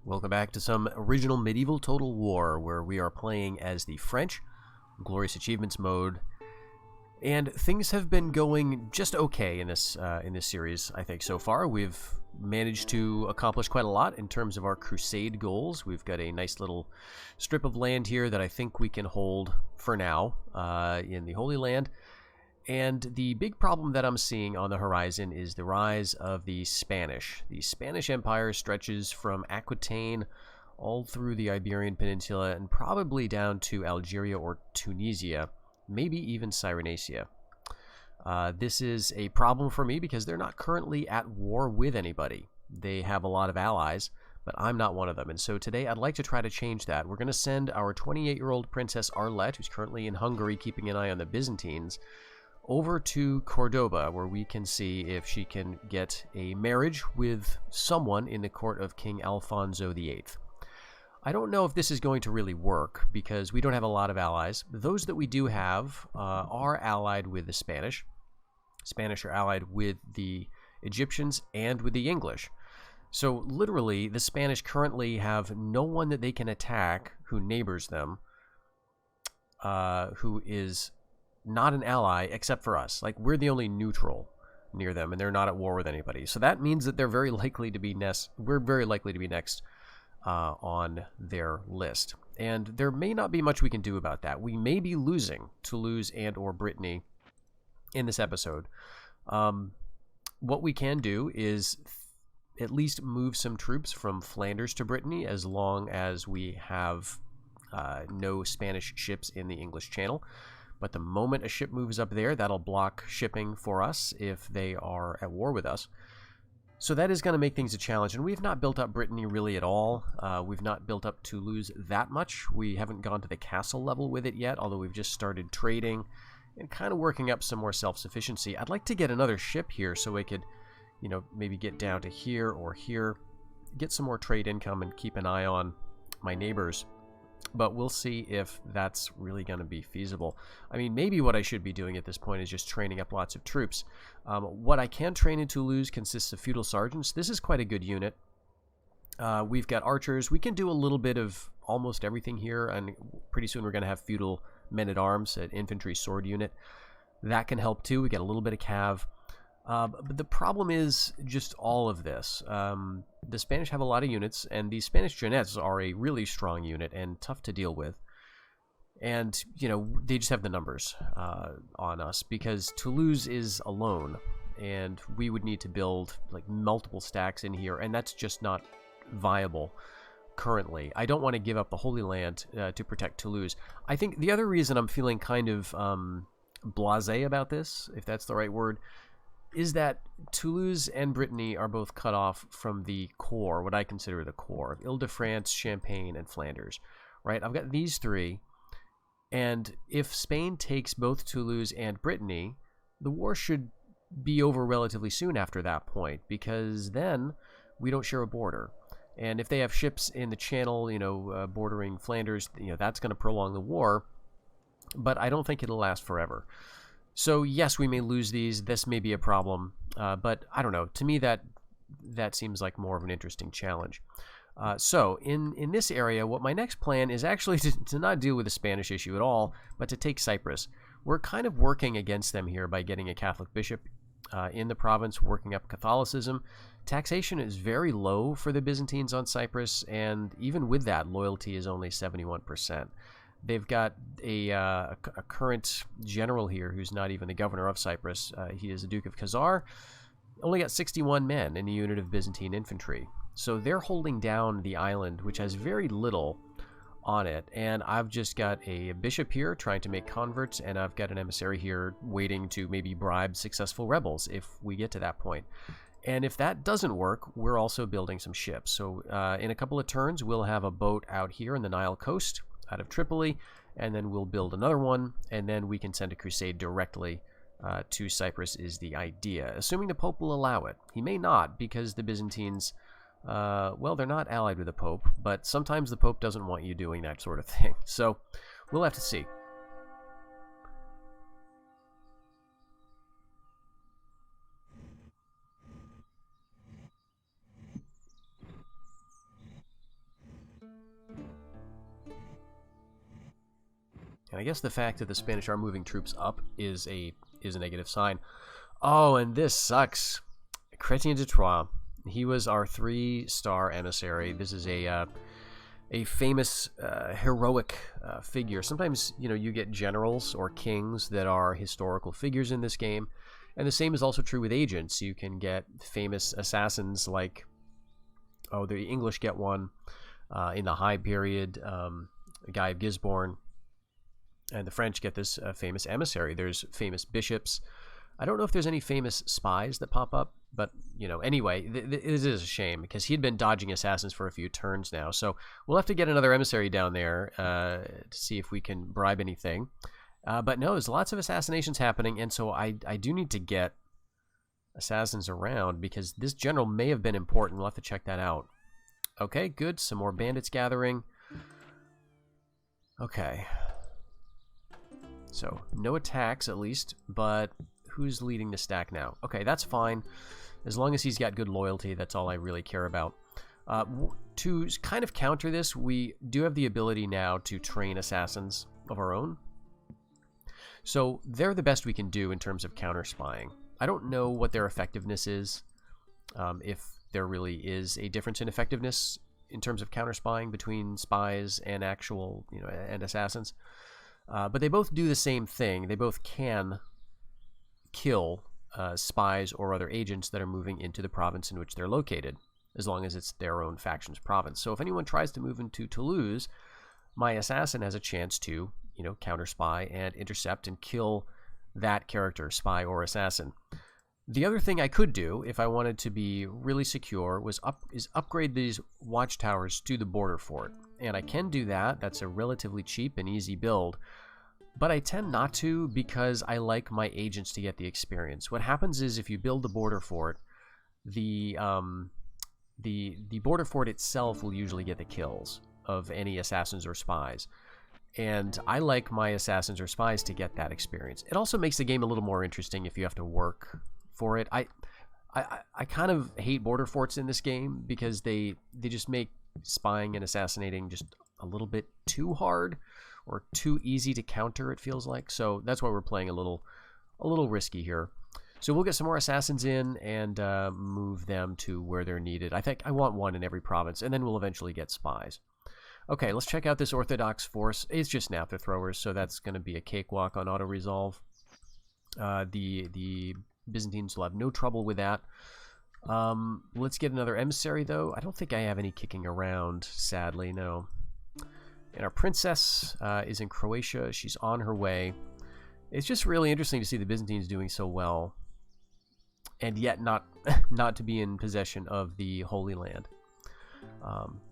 Welcome back to some original medieval Total War, where we are playing as the French, Glorious Achievements mode, and things have been going just okay in this series. I think so far we've managed to accomplish quite a lot in terms of our crusade goals. We've got a nice little strip of land here that I think we can hold for now in the Holy Land. And the big problem that I'm seeing on the horizon is the rise of the Spanish. The Spanish Empire stretches from Aquitaine all through the Iberian Peninsula and probably down to Algeria or Tunisia, maybe even Cyrenaica. This is a problem for me because they're not currently at war with anybody. They have a lot of allies, but I'm not one of them. And so today I'd like to try to change that. We're going to send our 28-year-old Princess Arlette, who's currently in Hungary keeping an eye on the Byzantines, over to Cordoba, where we can see if she can get a marriage with someone in the court of King Alfonso VIII. I don't know if this is going to really work because we don't have a lot of allies. Those that we do have are allied with the Spanish. Spanish are allied with the Egyptians and with the English. So literally, the Spanish currently have no one that they can attack who neighbors them, who is not an ally except for us. Like, we're the only neutral near them, and they're not at war with anybody. So that means that they're very likely to be next. We're very likely to be next on their list, and there may not be much we can do about that. We may be losing Toulouse and or Brittany in this episode. What we can do is at least move some troops from Flanders to Brittany, as long as we have no Spanish ships in the English Channel. But the moment a ship moves up there, that'll block shipping for us if they are at war with us. So that is going to make things a challenge. And we've not built up Brittany really at all. We've not built up Toulouse that much. We haven't gone to the castle level with it yet, although we've just started trading and kind of working up some more self-sufficiency. I'd like to get another ship here so we could, maybe get down to here or here, get some more trade income and keep an eye on my neighbors. But we'll see if that's really going to be feasible. I mean, maybe what I should be doing at this point is just training up lots of troops. What I can train in Toulouse consists of feudal sergeants. This is quite a good unit. We've got archers. We can do a little bit of almost everything here, and pretty soon we're going to have feudal men-at-arms, an infantry sword unit. That can help too. We got a little bit of cav. But the problem is just all of this. The Spanish have a lot of units, and these Spanish Jeannettes are a really strong unit and tough to deal with. And, they just have the numbers on us, because Toulouse is alone, and we would need to build like multiple stacks in here, and that's just not viable currently. I don't want to give up the Holy Land to protect Toulouse. I think the other reason I'm feeling kind of blasé about this, if that's the right word, is that Toulouse and Brittany are both cut off from the core, what I consider the core of Ile-de-France, Champagne, and Flanders, right? I've got these three, and if Spain takes both Toulouse and Brittany, the war should be over relatively soon after that point, because then we don't share a border. And if they have ships in the channel, bordering Flanders, that's going to prolong the war, but I don't think it'll last forever. So yes, we may lose these. This may be a problem, but I don't know. To me, that seems like more of an interesting challenge. So in this area, what my next plan is actually to not deal with the Spanish issue at all, but to take Cyprus. We're kind of working against them here by getting a Catholic bishop in the province, working up Catholicism. Taxation is very low for the Byzantines on Cyprus, and even with that, loyalty is only 71%. They've got a current general here who's not even the governor of Cyprus. He is the Duke of Khazar. Only got 61 men in a unit of Byzantine infantry. So they're holding down the island, which has very little on it. And I've just got a bishop here trying to make converts, and I've got an emissary here waiting to maybe bribe successful rebels if we get to that point. And if that doesn't work, we're also building some ships. So in a couple of turns, we'll have a boat out here in the Nile coast, out of Tripoli, and then we'll build another one, and then we can send a crusade directly to Cyprus is the idea, assuming the Pope will allow it. He may not, because the Byzantines, well, they're not allied with the Pope, but sometimes the Pope doesn't want you doing that sort of thing. So we'll have to see. And I guess the fact that the Spanish are moving troops up is a negative sign. Oh, and this sucks. Chrétien de Troyes. He was our 3-star emissary. This is a famous heroic figure. Sometimes, you know, you get generals or kings that are historical figures in this game. And the same is also true with agents. You can get famous assassins like, oh, the English get one in the High period, Guy of Gisborne. And the French get this famous emissary. There's famous bishops. I don't know if there's any famous spies that pop up, but, you know, anyway, it is a shame because he'd been dodging assassins for a few turns now. So we'll have to get another emissary down there to see if we can bribe anything. But no, there's lots of assassinations happening, and so I do need to get assassins around because this general may have been important. We'll have to check that out. Okay, good. Some more bandits gathering. Okay. So, no attacks at least, but who's leading the stack now? Okay, that's fine. As long as he's got good loyalty, that's all I really care about. To kind of counter this, we do have the ability now to train assassins of our own. So, they're the best we can do in terms of counter-spying. I don't know what their effectiveness is, if there really is a difference in effectiveness in terms of counter-spying between spies and actual, you know, and assassins. But they both do the same thing. They both can kill spies or other agents that are moving into the province in which they're located, as long as it's their own faction's province. So if anyone tries to move into Toulouse, my assassin has a chance to, you know, counter-spy and intercept and kill that character, spy or assassin. The other thing I could do, if I wanted to be really secure, is upgrade these watchtowers to the border fort. And I can do that. That's a relatively cheap and easy build. But I tend not to because I like my agents to get the experience. What happens is if you build the border fort, the border fort itself will usually get the kills of any assassins or spies. And I like my assassins or spies to get that experience. It also makes the game a little more interesting if you have to work for it. I kind of hate border forts in this game because they just make spying and assassinating just a little bit too hard or too easy to counter, it feels like. So that's why we're playing a little risky here. So we'll get some more assassins in and move them to where they're needed. I think I want one in every province, and then we'll eventually get spies. Okay, let's check out this Orthodox force. It's just naphtha throwers, so that's going to be a cakewalk on auto-resolve. The Byzantines will have no trouble with that. Let's get another emissary, though. I don't think I have any kicking around, sadly, no. And our princess is in Croatia. She's on her way. It's just really interesting to see the Byzantines doing so well, and yet not to be in possession of the Holy Land.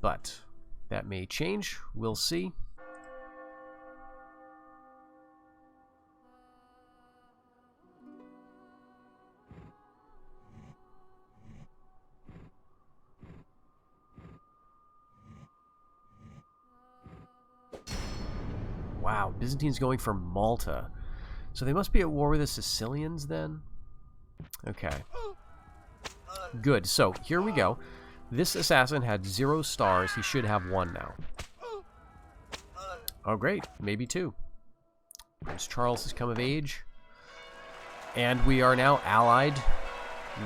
But that may change. We'll see. Wow, Byzantines going for Malta. So they must be at war with the Sicilians then? Okay. Good, so here we go. This assassin had 0 stars. He should have 1 now. Oh great, maybe 2. Prince Charles has come of age. And we are now allied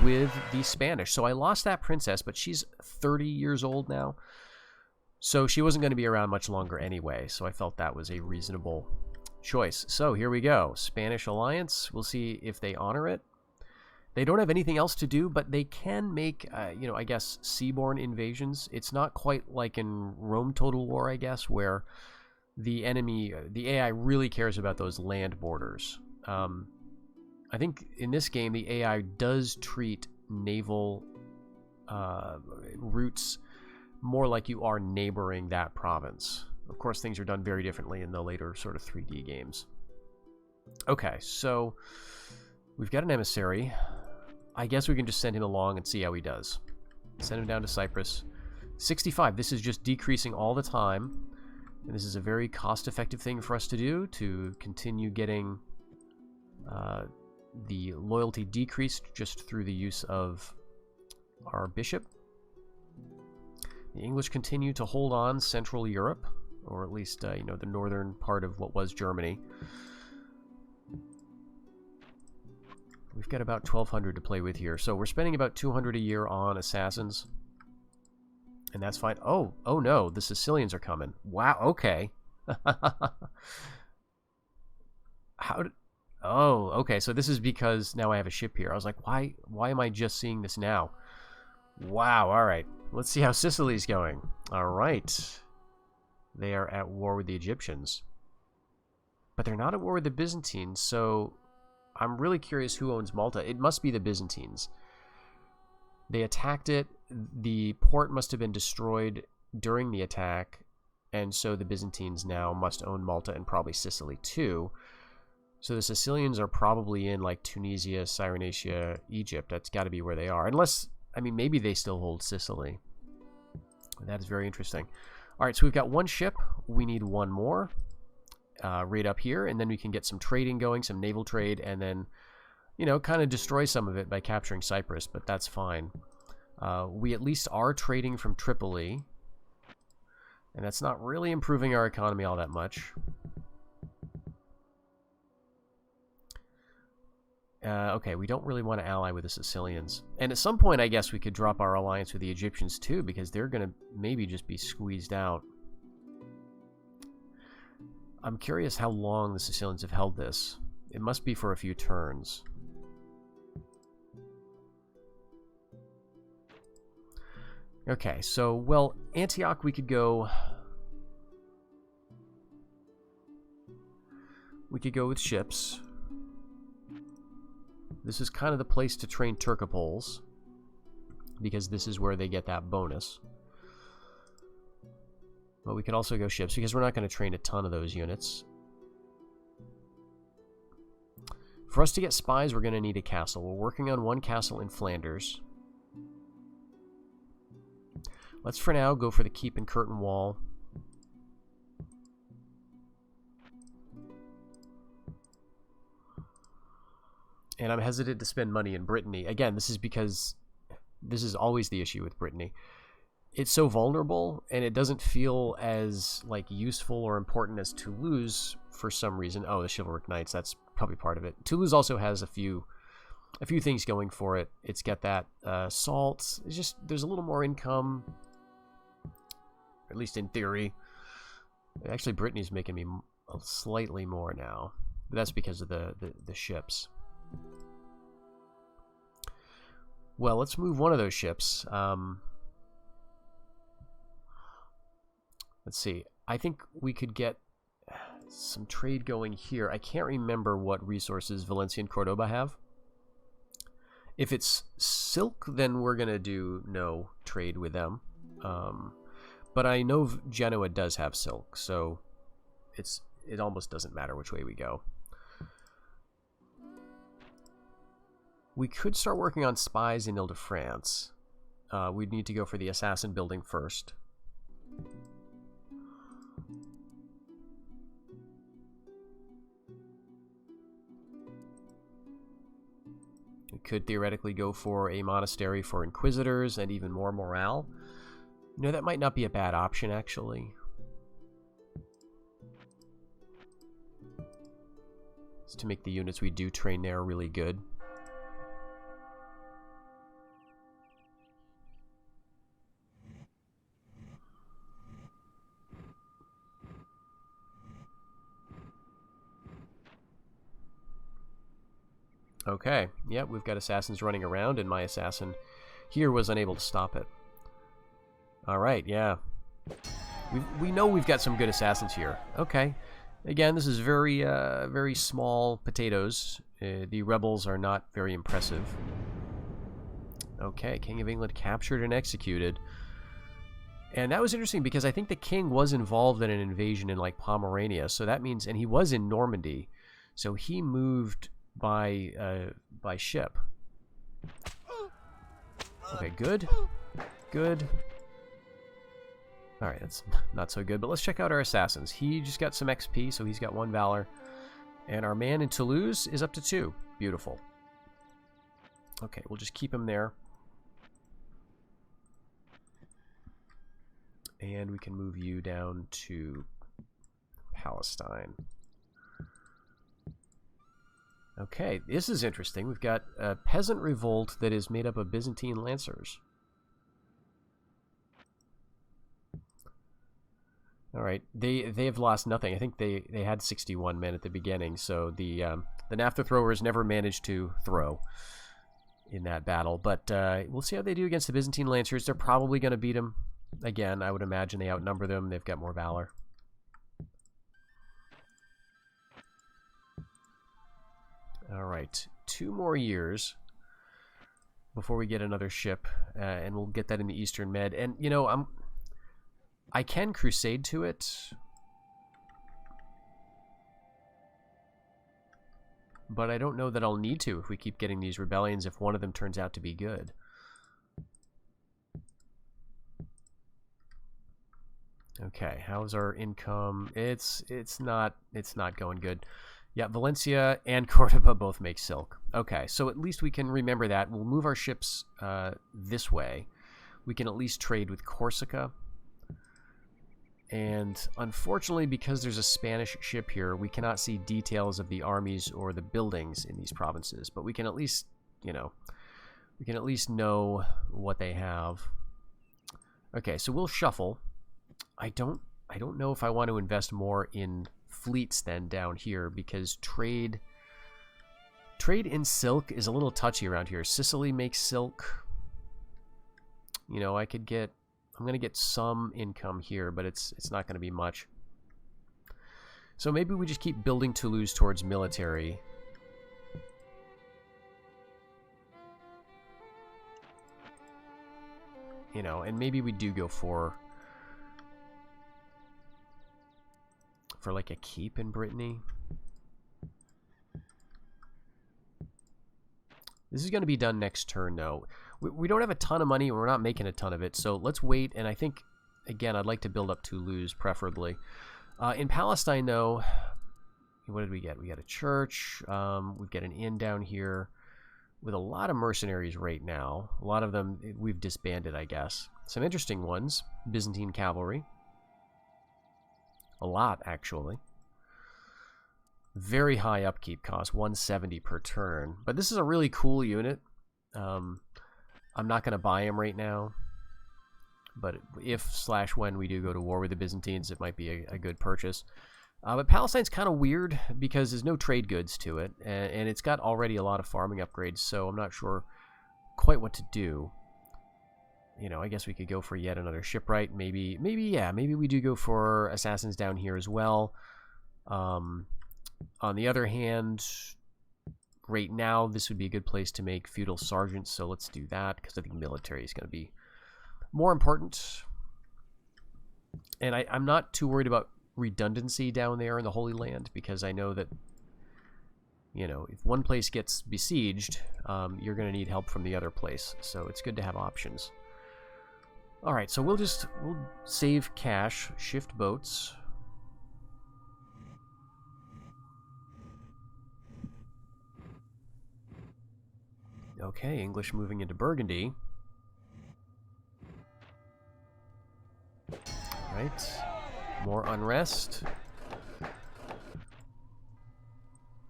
with the Spanish. So I lost that princess, but she's 30 years old now. So she wasn't going to be around much longer anyway, so I felt that was a reasonable choice. So here we go. Spanish alliance. We'll see if they honor it. They don't have anything else to do, but they can make, you know, I guess, seaborne invasions. It's not quite like in Rome Total War, I guess, where the enemy, the AI really cares about those land borders. I think in this game, the AI does treat naval routes more like you are neighboring that province. Of course, things are done very differently in the later sort of 3D games. Okay, so we've got an emissary. I guess we can just send him along and see how he does. Send him down to Cyprus. 65. This is just decreasing all the time. And this is a very cost-effective thing for us to do to continue getting the loyalty decreased just through the use of our bishop. The English continue to hold on Central Europe. or at least, you know, the northern part of what was Germany. We've got about 1,200 to play with here. So we're spending about 200 a year on assassins. And that's fine. Oh no, the Sicilians are coming. Wow, okay. Oh, okay, so this is because now I have a ship here. I was like, why am I just seeing this now? Wow, alright. Let's see how Sicily's going. Alright. They are at war with the Egyptians. But they're not at war with the Byzantines, so I'm really curious who owns Malta. It must be the Byzantines. They attacked it. The port must have been destroyed during the attack, and so the Byzantines now must own Malta and probably Sicily too. So the Sicilians are probably in like Tunisia, Cyrenaica, Egypt. That's got to be where they are. Unless, I mean, maybe they still hold Sicily. That is very interesting. All right, so we've got one ship. We need one more right up here, and then we can get some trading going, some naval trade, and then, you know, kind of destroy some of it by capturing Cyprus, but that's fine. We at least are trading from Tripoli, and that's not really improving our economy all that much. Okay, we don't really want to ally with the Sicilians. And at some point, I guess we could drop our alliance with the Egyptians too, because they're going to maybe just be squeezed out. I'm curious how long the Sicilians have held this. It must be for a few turns. Okay, so, well, Antioch we could go... We could go with ships. This is kind of the place to train Turcopoles, because this is where they get that bonus. But we could also go ships, because we're not going to train a ton of those units. For us to get spies, we're going to need a castle. We're working on one castle in Flanders. Let's, for now, go for the keep and curtain wall. And I'm hesitant to spend money in Brittany. Again, this is because this is always the issue with Brittany. It's so vulnerable, and it doesn't feel as like useful or important as Toulouse for some reason. Oh, the Chivalric Knights, that's probably part of it. Toulouse also has a few things going for it. It's got that salt. It's just, there's a little more income, at least in theory. Actually, Brittany's making me slightly more now, but that's because of the ships. Well, let's move one of those ships. Let's see. I think we could get some trade going here. I can't remember what resources Valencia and Cordoba have. If it's silk, then we're going to do no trade with them. But I know Genoa does have silk, so it almost doesn't matter which way we go. We could start working on spies in Ile-de-France. We'd need to go for the assassin building first. We could theoretically go for a monastery for inquisitors and even more morale. You know, that might not be a bad option, actually. It's to make the units we do train there really good. Okay, yeah, we've got assassins running around, and my assassin here was unable to stop it. Alright, yeah. We know we've got some good assassins here. Okay. Again, this is very, very small potatoes. The rebels are not very impressive. Okay, King of England captured and executed. And that was interesting because I think the king was involved in an invasion in, like, Pomerania. So that means, and he was in Normandy. So he moved by ship. Okay, good. Good. Alright, that's not so good, but let's check out our assassins. He just got some XP, so he's got 1 Valor. And our man in Toulouse is up to 2. Beautiful. Okay, we'll just keep him there. And we can move you down to Palestine. Okay, this is interesting. We've got a peasant revolt that is made up of Byzantine lancers. All right, they have lost nothing. I think they had 61 men at the beginning, so the naphtha throwers never managed to throw in that battle. But we'll see how they do against the Byzantine lancers. They're probably going to beat them again. I would imagine they outnumber them. They've got more valor. All right, 2 more years before we get another ship, and we'll get that in the Eastern Med. And you know, I can crusade to it, but I don't know that I'll need to if we keep getting these rebellions if one of them turns out to be good. Okay, how's our income? It's not going good. Yeah, Valencia and Cordoba both make silk. Okay, so at least we can remember that. We'll move our ships this way. We can at least trade with Corsica. And unfortunately, because there's a Spanish ship here, we cannot see details of the armies or the buildings in these provinces. But we can at least, you know, we can at least know what they have. Okay, so we'll shuffle. I don't know if I want to invest more in fleets than down here, because trade in silk is a little touchy around here. Sicily makes silk. You know, I'm going to get some income here, but it's not going to be much. So maybe we just keep building Toulouse towards military. You know, and maybe we do go for like a keep in Brittany. This is going to be done next turn, though. We don't have a ton of money, and we're not making a ton of it, so let's wait. And I think, again, I'd like to build up Toulouse, preferably. In Palestine, though, what did we get? We got a church. We've got an inn down here with a lot of mercenaries right now. A lot of them we've disbanded, I guess. Some interesting ones. Byzantine cavalry. A lot, actually. Very high upkeep cost, 170 per turn. But this is a really cool unit. I'm not going to buy him right now. But if/when we do go to war with the Byzantines, it might be a good purchase. But Palestine's kind of weird because there's no trade goods to it. And it's got already a lot of farming upgrades, so I'm not sure quite what to do. You know, I guess we could go for yet another shipwright. Maybe we do go for assassins down here as well. On the other hand, right now, this would be a good place to make feudal sergeants, so let's do that, because I think military is going to be more important. And I'm not too worried about redundancy down there in the Holy Land, because I know that, you know, if one place gets besieged, you're going to need help from the other place, so it's good to have options. Alright, so we'll save cash, shift boats. Okay, English moving into Burgundy. Right, more unrest.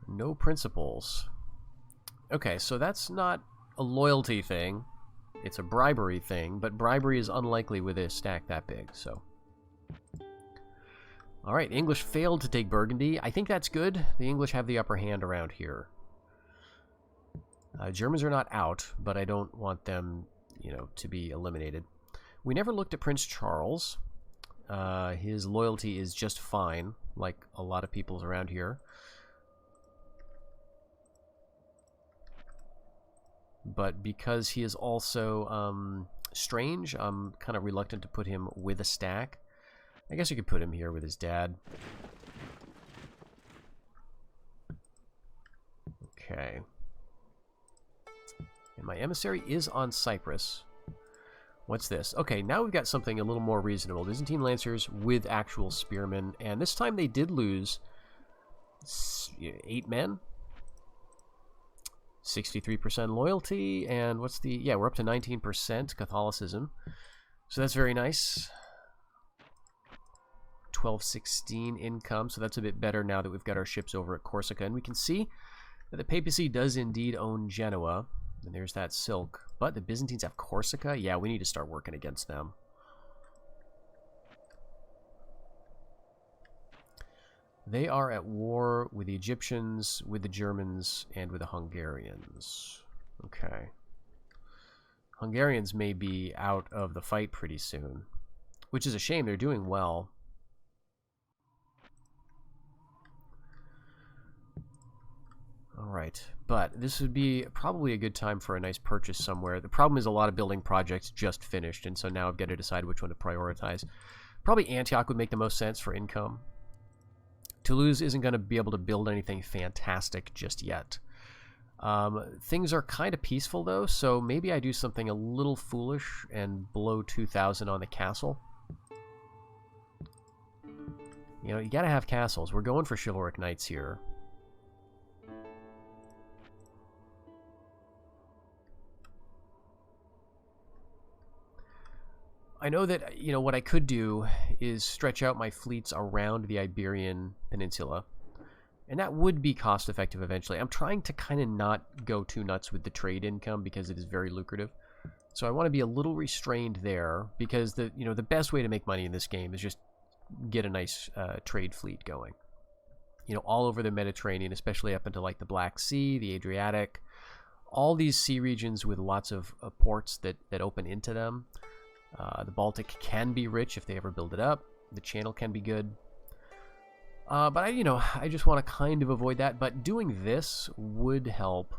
No principles. Okay, so that's not a loyalty thing. It's a bribery thing, but bribery is unlikely with a stack that big, so. Alright, English failed to take Burgundy. I think that's good. The English have the upper hand around here. Germans are not out, but I don't want them, you know, to be eliminated. We never looked at Prince Charles. His loyalty is just fine, like a lot of people's around here. But because he is also strange, I'm kind of reluctant to put him with a stack. I guess you could put him here with his dad. Okay. And my emissary is on Cyprus. What's this? Okay, now we've got something a little more reasonable. Byzantine Lancers with actual spearmen. And this time they did lose 8 men. 63% loyalty. And what's the... Yeah, we're up to 19% Catholicism. So that's very nice. 1216 income, so that's a bit better now that we've got our ships over at Corsica. And we can see that the papacy does indeed own Genoa, and there's that silk. But the Byzantines have Corsica? Yeah, we need to start working against them. They are at war with the Egyptians, with the Germans, and with the Hungarians. Okay. Hungarians may be out of the fight pretty soon, which is a shame. They're doing well. Alright, but this would be probably a good time for a nice purchase somewhere. The problem is a lot of building projects just finished, and so now I've got to decide which one to prioritize. Probably Antioch would make the most sense for income. Toulouse isn't going to be able to build anything fantastic just yet. Things are kind of peaceful, though, so maybe I do something a little foolish and blow 2,000 on the castle. You know, you gotta have castles. We're going for chivalric knights here. I know that, you know, what I could do is stretch out my fleets around the Iberian Peninsula. And that would be cost-effective eventually. I'm trying to kind of not go too nuts with the trade income because it is very lucrative. So I want to be a little restrained there because the best way to make money in this game is just get a nice trade fleet going. You know, all over the Mediterranean, especially up into like the Black Sea, the Adriatic, all these sea regions with lots of ports that open into them. The Baltic can be rich if they ever build it up. The Channel can be good. But I just want to kind of avoid that. But doing this would help.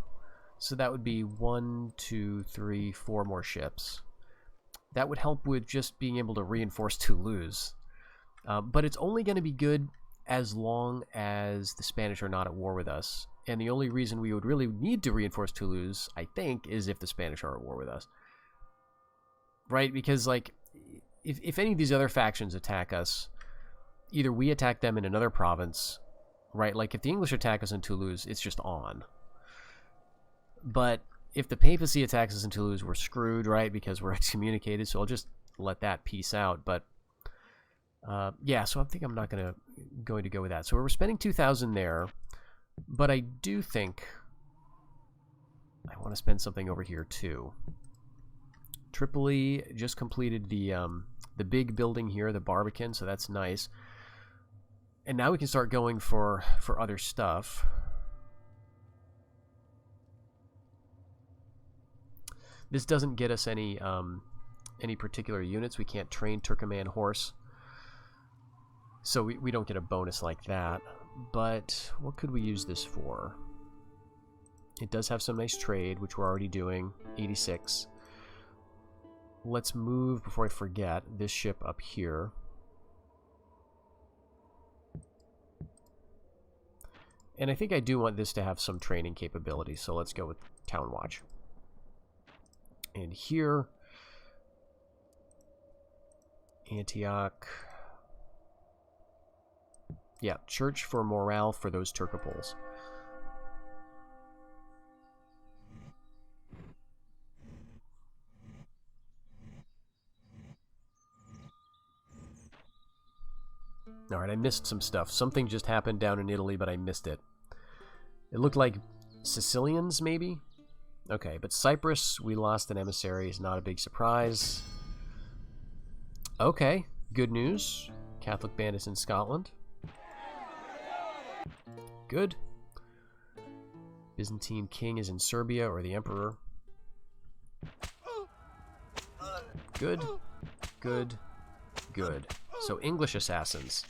So that would be 1, 2, 3, 4 more ships. That would help with just being able to reinforce Toulouse. But it's only going to be good as long as the Spanish are not at war with us. And the only reason we would really need to reinforce Toulouse, I think, is if the Spanish are at war with us. Right? Because, like, if any of these other factions attack us, either we attack them in another province, right? Like, if the English attack us in Toulouse, it's just on. But if the papacy attacks us in Toulouse, we're screwed, right? Because we're excommunicated, so I'll just let that piece out. But, yeah, so I think I'm not going to go with that. So we're spending 2,000 there, but I do think I want to spend something over here, too. Tripoli just completed the big building here, the Barbican, so that's nice. And now we can start going for other stuff. This doesn't get us any particular units. We can't train Turkoman horse, so we don't get a bonus like that. But what could we use this for? It does have some nice trade, which we're already doing. 86. Let's move, before I forget, this ship up here. And I think I do want this to have some training capability, so let's go with Town Watch. And here, Antioch. Yeah, church for morale for those Turcopoles. Alright, I missed some stuff. Something just happened down in Italy, but I missed it. It looked like Sicilians, maybe? Okay, but Cyprus, we lost an emissary. Is not a big surprise. Okay, good news. Catholic bandits in Scotland. Good. Byzantine king is in Serbia, or the emperor. Good. Good. Good. So English assassins.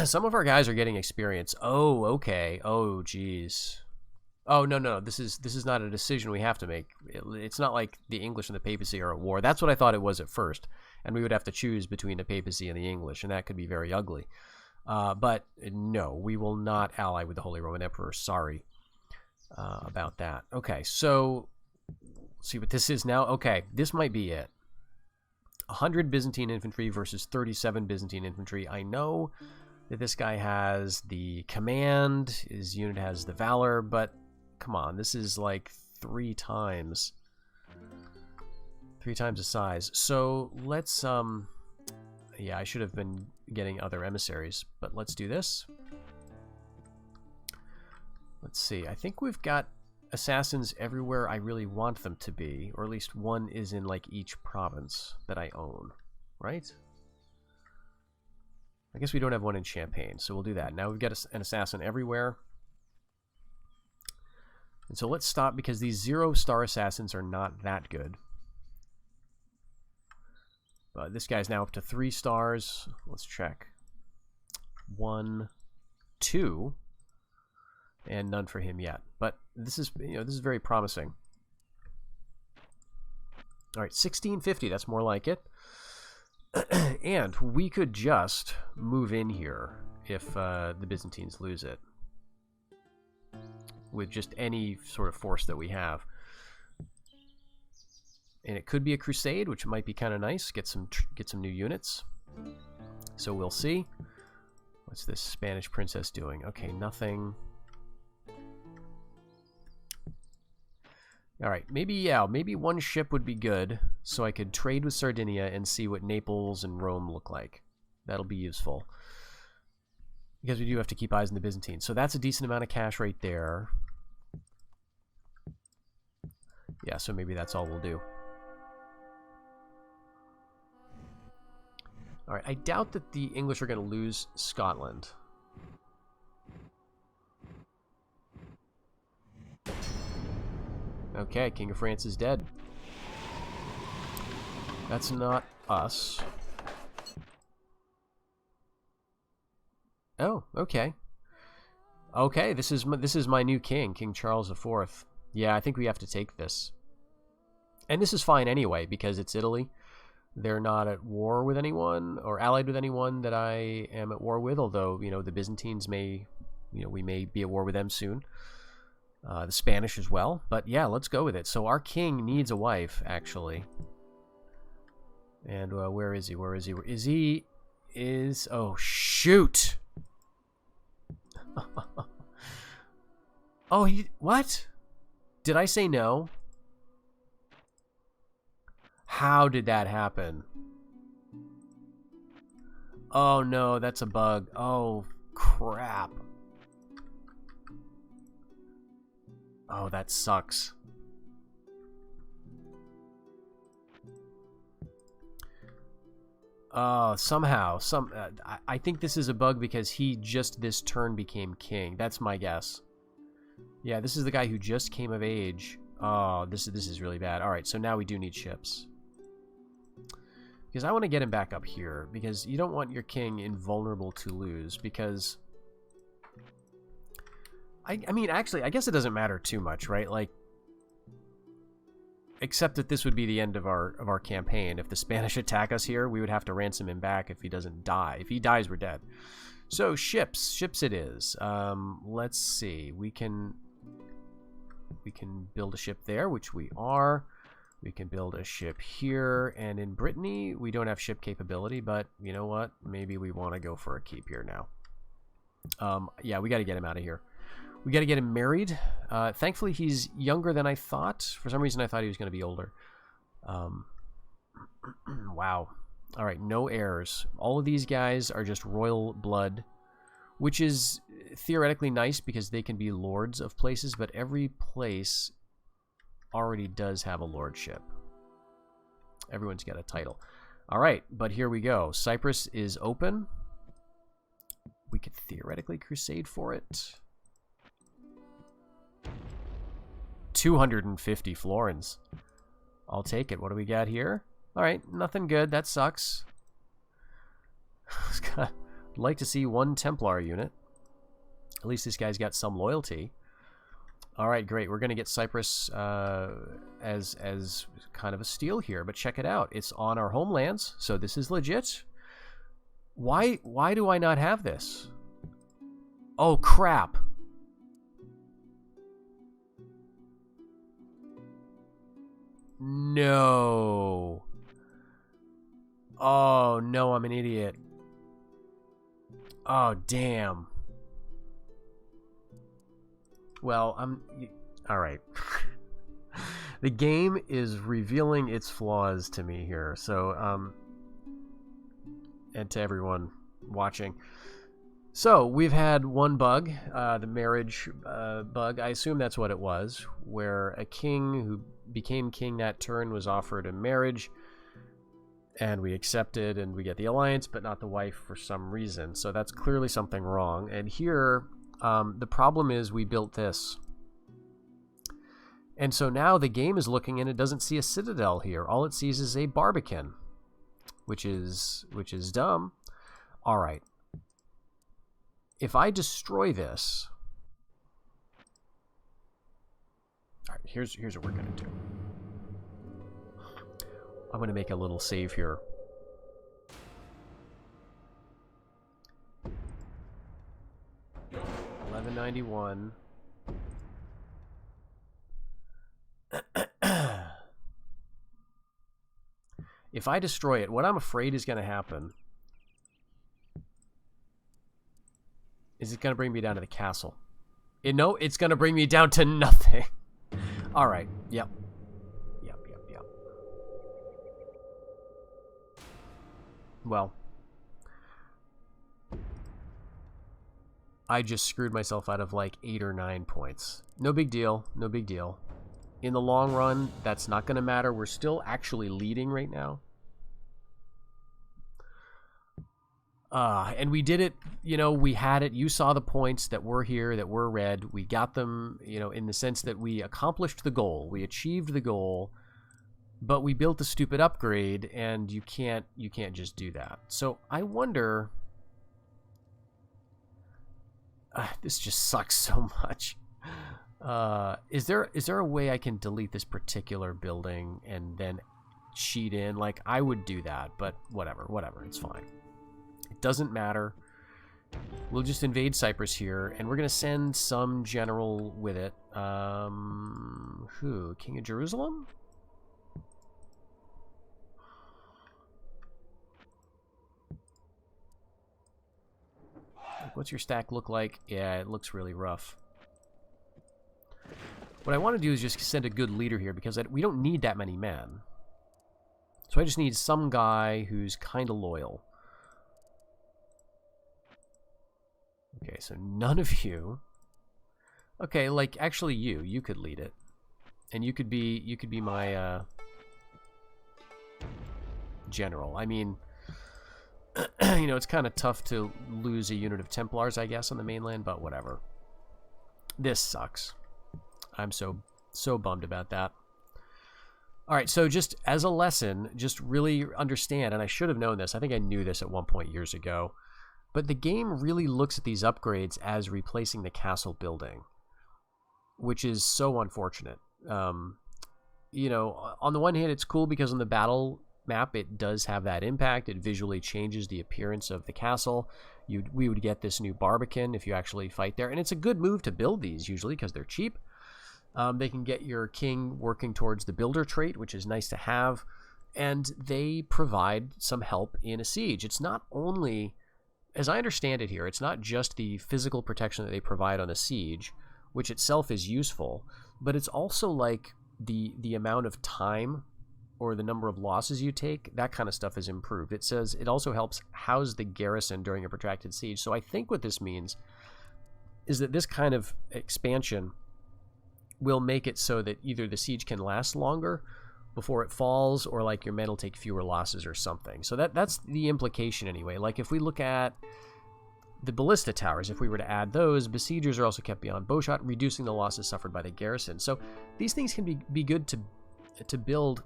Some of our guys are getting experience. Oh, okay. Oh, geez. Oh, no. This is not a decision we have to make. It's not like the English and the papacy are at war. That's what I thought it was at first. And we would have to choose between the papacy and the English, and that could be very ugly. But no, we will not ally with the Holy Roman Emperor. Sorry about that. Okay, so let's see what this is now. Okay, this might be it. 100 Byzantine infantry versus 37 Byzantine infantry. I know that this guy has the command, his unit has the valor, but come on, this is like 3 times the size. So let's Yeah, I should have been getting other emissaries, but let's do this. Let's see. I think we've got assassins everywhere I really want them to be, or at least one is in like each province that I own, right? I guess we don't have one in Champagne, so we'll do that. Now we've got an assassin everywhere. And so let's stop because these 0-star assassins are not that good. But this guy's now up to 3 stars. Let's check. 1, 2, and none for him yet. But this is, this is very promising. All right, 1650. That's more like it. And we could just move in here if the Byzantines lose it, with just any sort of force that we have. And it could be a crusade, which might be kind of nice. Get some new units. So we'll see. What's this Spanish princess doing? Okay, nothing. All right, maybe one ship would be good, so I could trade with Sardinia and see what Naples and Rome look like. That'll be useful, because we do have to keep eyes on the Byzantines. So that's a decent amount of cash right there. Yeah, so maybe that's all we'll do. All right, I doubt that the English are going to lose Scotland. Okay, King of France is dead. That's not us. Oh, okay. Okay, this is my new king, King Charles IV. Yeah, I think we have to take this. And this is fine anyway, because it's Italy. They're not at war with anyone or allied with anyone that I am at war with, although, the Byzantines may, we may be at war with them soon. The Spanish as well. But yeah, let's go with it. So our king needs a wife, actually. And where is he? Where is he? Where is he? Oh, shoot! Oh, what? Did I say no? How did that happen? Oh no, that's a bug. Oh, crap. Oh, that sucks. Somehow, I think this is a bug because he just this turn became king. That's my guess. Yeah, this is the guy who just came of age. Oh, this is really bad. All right, so now we do need ships. Because I want to get him back up here, because you don't want your king invulnerable to lose, because I mean, actually, I guess it doesn't matter too much, right? Like, except that this would be the end of our campaign. If the Spanish attack us here, we would have to ransom him back if he doesn't die. If he dies, we're dead. So ships it is. Let's see. We can build a ship there, which we are. We can build a ship here, and in Brittany, we don't have ship capability, but you know what? Maybe we want to go for a keep here now. Yeah, we got to get him out of here. We got to get him married. Thankfully, he's younger than I thought. For some reason, I thought he was going to be older. Wow. All right, no heirs. All of these guys are just royal blood, which is theoretically nice because they can be lords of places, but every place already does have a lordship. Everyone's got a title. All right, but here we go. Cyprus is open. We could theoretically crusade for it. 250 florins. I'll take it. What do we got here? All right, nothing good. That sucks. I'd like to see one Templar unit. At least this guy's got some loyalty. All right, great. We're going to get Cyprus as kind of a steal here, but check it out. It's on our homelands, so this is legit. Why do I not have this? Oh, crap. No. Oh, no, I'm an idiot. Oh, damn. Well, all right. The game is revealing its flaws to me here. So, and to everyone watching. So, we've had one bug, the marriage bug. I assume that's what it was, where a king who became king that turn was offered a marriage, and we accepted, and we get the alliance, but not the wife for some reason. So that's clearly something wrong. And here, the problem is we built this. And so now the game is looking, and it doesn't see a citadel here. All it sees is a barbican, which is dumb. All right. If I destroy this, all right, here's what we're going to do. I'm going to make a little save here. $11.91. If I destroy it, what I'm afraid is going to happen is it's going to bring me down to the castle. No, it's going to bring me down to nothing. All right. Yep. Well, I just screwed myself out of like 8 or 9 points. No big deal. No big deal. In the long run, that's not going to matter. We're still actually leading right now. And we did it, you know, we had it. You saw the points that were here, that were red. We got them, you know, in the sense that we accomplished the goal. We achieved the goal. But we built a stupid upgrade, and you can't just do that. So I wonder, this just sucks so much. Is there a way I can delete this particular building and then cheat in? Like, I would do that, but whatever, it's fine. It doesn't matter. We'll just invade Cyprus here, and we're gonna send some general with it. Who? King of Jerusalem? What's your stack look like? Yeah, it looks really rough. What I want to do is just send a good leader here, because we don't need that many men. So I just need some guy who's kind of loyal. Okay, so none of you. Okay, like, actually you could lead it. And you could be my general. I mean, you know, it's kind of tough to lose a unit of Templars, I guess, on the mainland, but whatever. This sucks. I'm so bummed about that. All right, so just as a lesson, just really understand, and I should have known this. I think I knew this at one point years ago. But the game really looks at these upgrades as replacing the castle building, which is so unfortunate. You know, on the one hand, it's cool because on the battle map, it does have that impact. It visually changes the appearance of the castle. We would get this new barbican if you actually fight there. And it's a good move to build these, usually, because they're cheap. They can get your king working towards the builder trait, which is nice to have. And they provide some help in a siege. It's not only, as I understand it here, it's not just the physical protection that they provide on a siege, which itself is useful, but it's also like the amount of time or the number of losses you take. That kind of stuff is improved. It says it also helps house the garrison during a protracted siege. So I think what this means is that this kind of expansion will make it so that either the siege can last longer before it falls, or like your men will take fewer losses or something. So that's the implication anyway. Like if we look at the ballista towers, if we were to add those, besiegers are also kept beyond bowshot, reducing the losses suffered by the garrison. So these things can be good to build,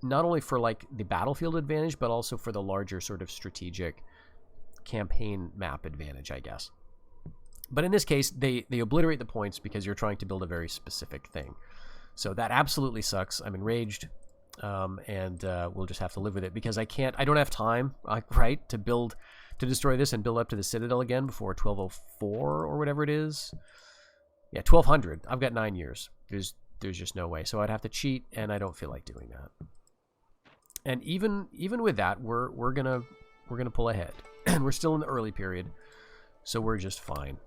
not only for like the battlefield advantage, but also for the larger sort of strategic campaign map advantage, I guess. But in this case, they obliterate the points because you're trying to build a very specific thing. So that absolutely sucks. I'm enraged, and we'll just have to live with it because I don't have time, right, to destroy this and build up to the Citadel again before 1204 or whatever it is. Yeah, 1200. I've got 9 years. There's just no way. So I'd have to cheat, and I don't feel like doing that. And even with that, we're gonna pull ahead, and we're still in the early period, so we're just fine.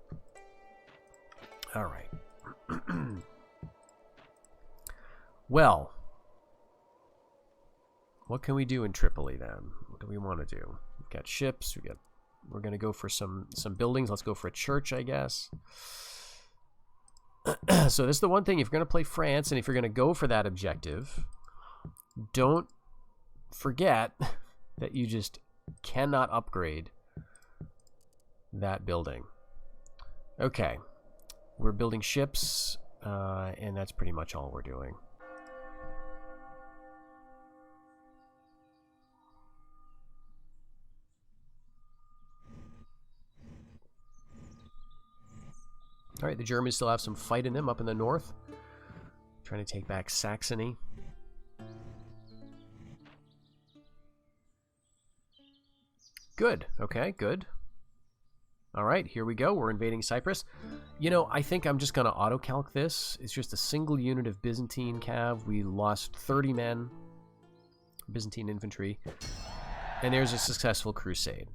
All right. Well, what can we do in Tripoli then? What do we want to do? got ships. We're gonna go for some buildings. Let's go for a church, I guess. So this is the one thing, if you're gonna play France and if you're gonna go for that objective, don't forget that you just cannot upgrade that building. Okay, we're building ships, and that's pretty much all we're doing. All right, the Germans still have some fight in them up in the north. Trying to take back Saxony. Good. Okay, good. All right, here we go. We're invading Cyprus. You know, I think I'm just going to auto-calc this. It's just a single unit of Byzantine cav. We lost 30 men, Byzantine infantry, and there's a successful crusade.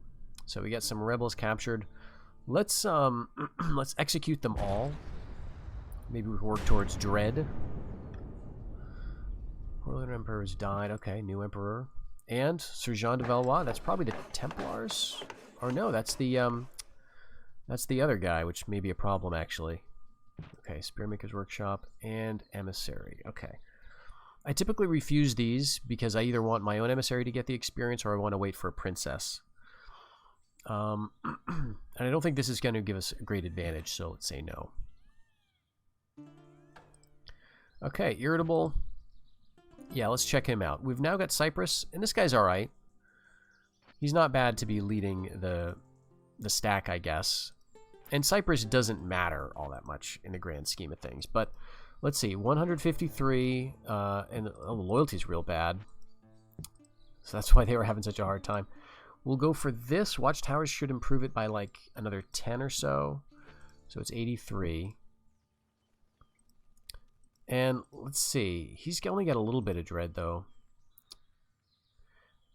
So we got some rebels captured. Let's let's execute them all. Maybe we can work towards Dread. Earlier emperors died. Okay, new emperor. And Sir Jean de Valois. That's probably the Templars. Or no, that's the other guy, which may be a problem actually. Okay, Spearmaker's Workshop and Emissary. Okay. I typically refuse these because I either want my own emissary to get the experience or I want to wait for a princess. And I don't think this is going to give us a great advantage, so let's say no. Okay, Irritable. Yeah, let's check him out. We've now got Cyprus, and this guy's alright. He's not bad to be leading the stack, I guess. And Cyprus doesn't matter all that much in the grand scheme of things. But let's see, 153, and the loyalty's real bad. So that's why they were having such a hard time. We'll go for this. Watchtowers should improve it by like another 10 or so. So it's 83. And let's see. He's only got a little bit of dread, though.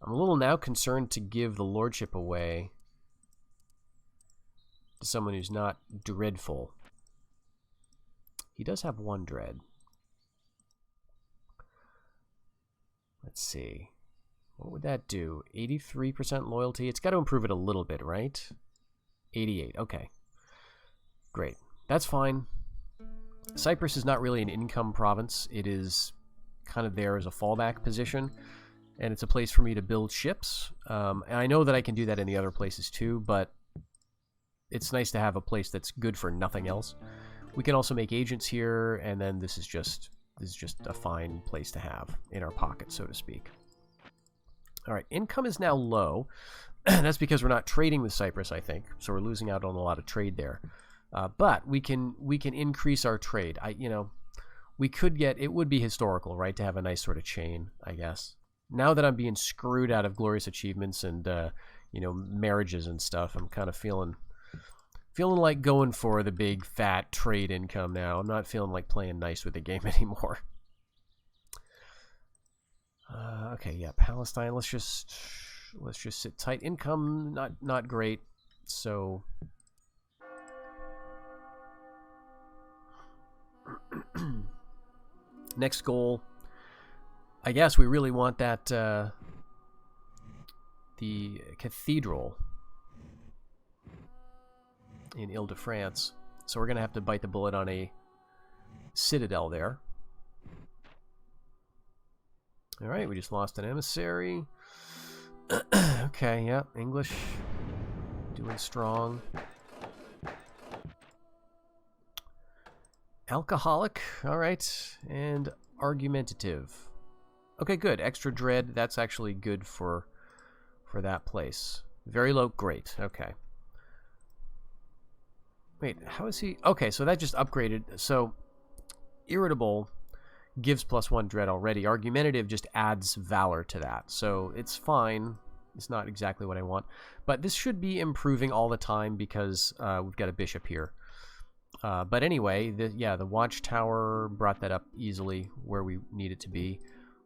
I'm a little now concerned to give the lordship away to someone who's not dreadful. He does have one dread. Let's see. What would that do? 83% loyalty. It's got to improve it a little bit, right? 88. Okay. Great. That's fine. Cyprus is not really an income province. It is kind of there as a fallback position. And it's a place for me to build ships. And I know that I can do that in the other places too, but it's nice to have a place that's good for nothing else. We can also make agents here, and then this is just a fine place to have in our pocket, so to speak. All right, income is now low. That's because we're not trading with Cyprus, I think. So we're losing out on a lot of trade there. But we can increase our trade. We could get, it would be historical, right, to have a nice sort of chain, I guess. Now that I'm being screwed out of glorious achievements and marriages and stuff, I'm kind of feeling like going for the big fat trade income now. I'm not feeling like playing nice with the game anymore. Okay, yeah, Palestine. Let's just sit tight. Income not great. So next goal. I guess we really want that the cathedral in Ile-de-France. So we're gonna have to bite the bullet on a citadel there. All right, we just lost an emissary. Okay, yeah, English doing strong. Alcoholic, all right, and argumentative. Okay, good. Extra dread, that's actually good for that place. Very low, great. Okay. Wait, how is he? Okay, so that just upgraded. So irritable gives +1 dread already. Argumentative just adds valor to that. So it's fine. It's not exactly what I want. But this should be improving all the time because we've got a bishop here. But anyway, the watchtower brought that up easily where we need it to be.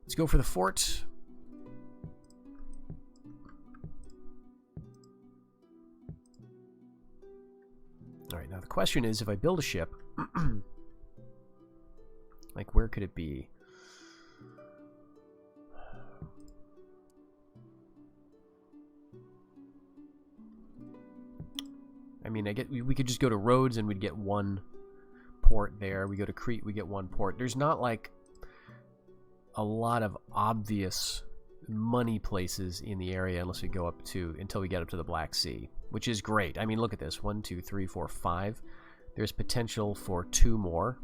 Let's go for the fort. All right, now the question is, if I build a ship, like, where could it be? I mean, we could just go to Rhodes and we'd get one port there. We go to Crete, we get one port. There's not like a lot of obvious money places in the area unless we go up to, until we get up to the Black Sea, which is great. I mean, look at this. 1, 2, 3, 4, 5. There's potential for 2 more.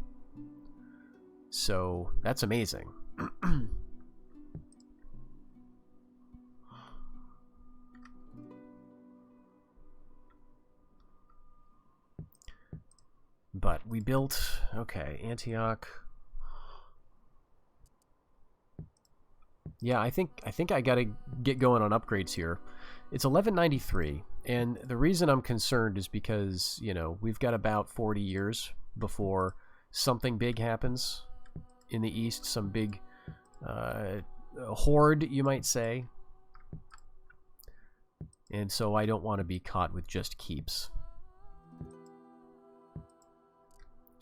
So that's amazing. But we built, okay, Antioch. Yeah, I think I gotta get going on upgrades here. It's 1193, and the reason I'm concerned is because, you know, we've got about 40 years before something big happens in the east, some big horde, you might say. And so I don't want to be caught with just keeps.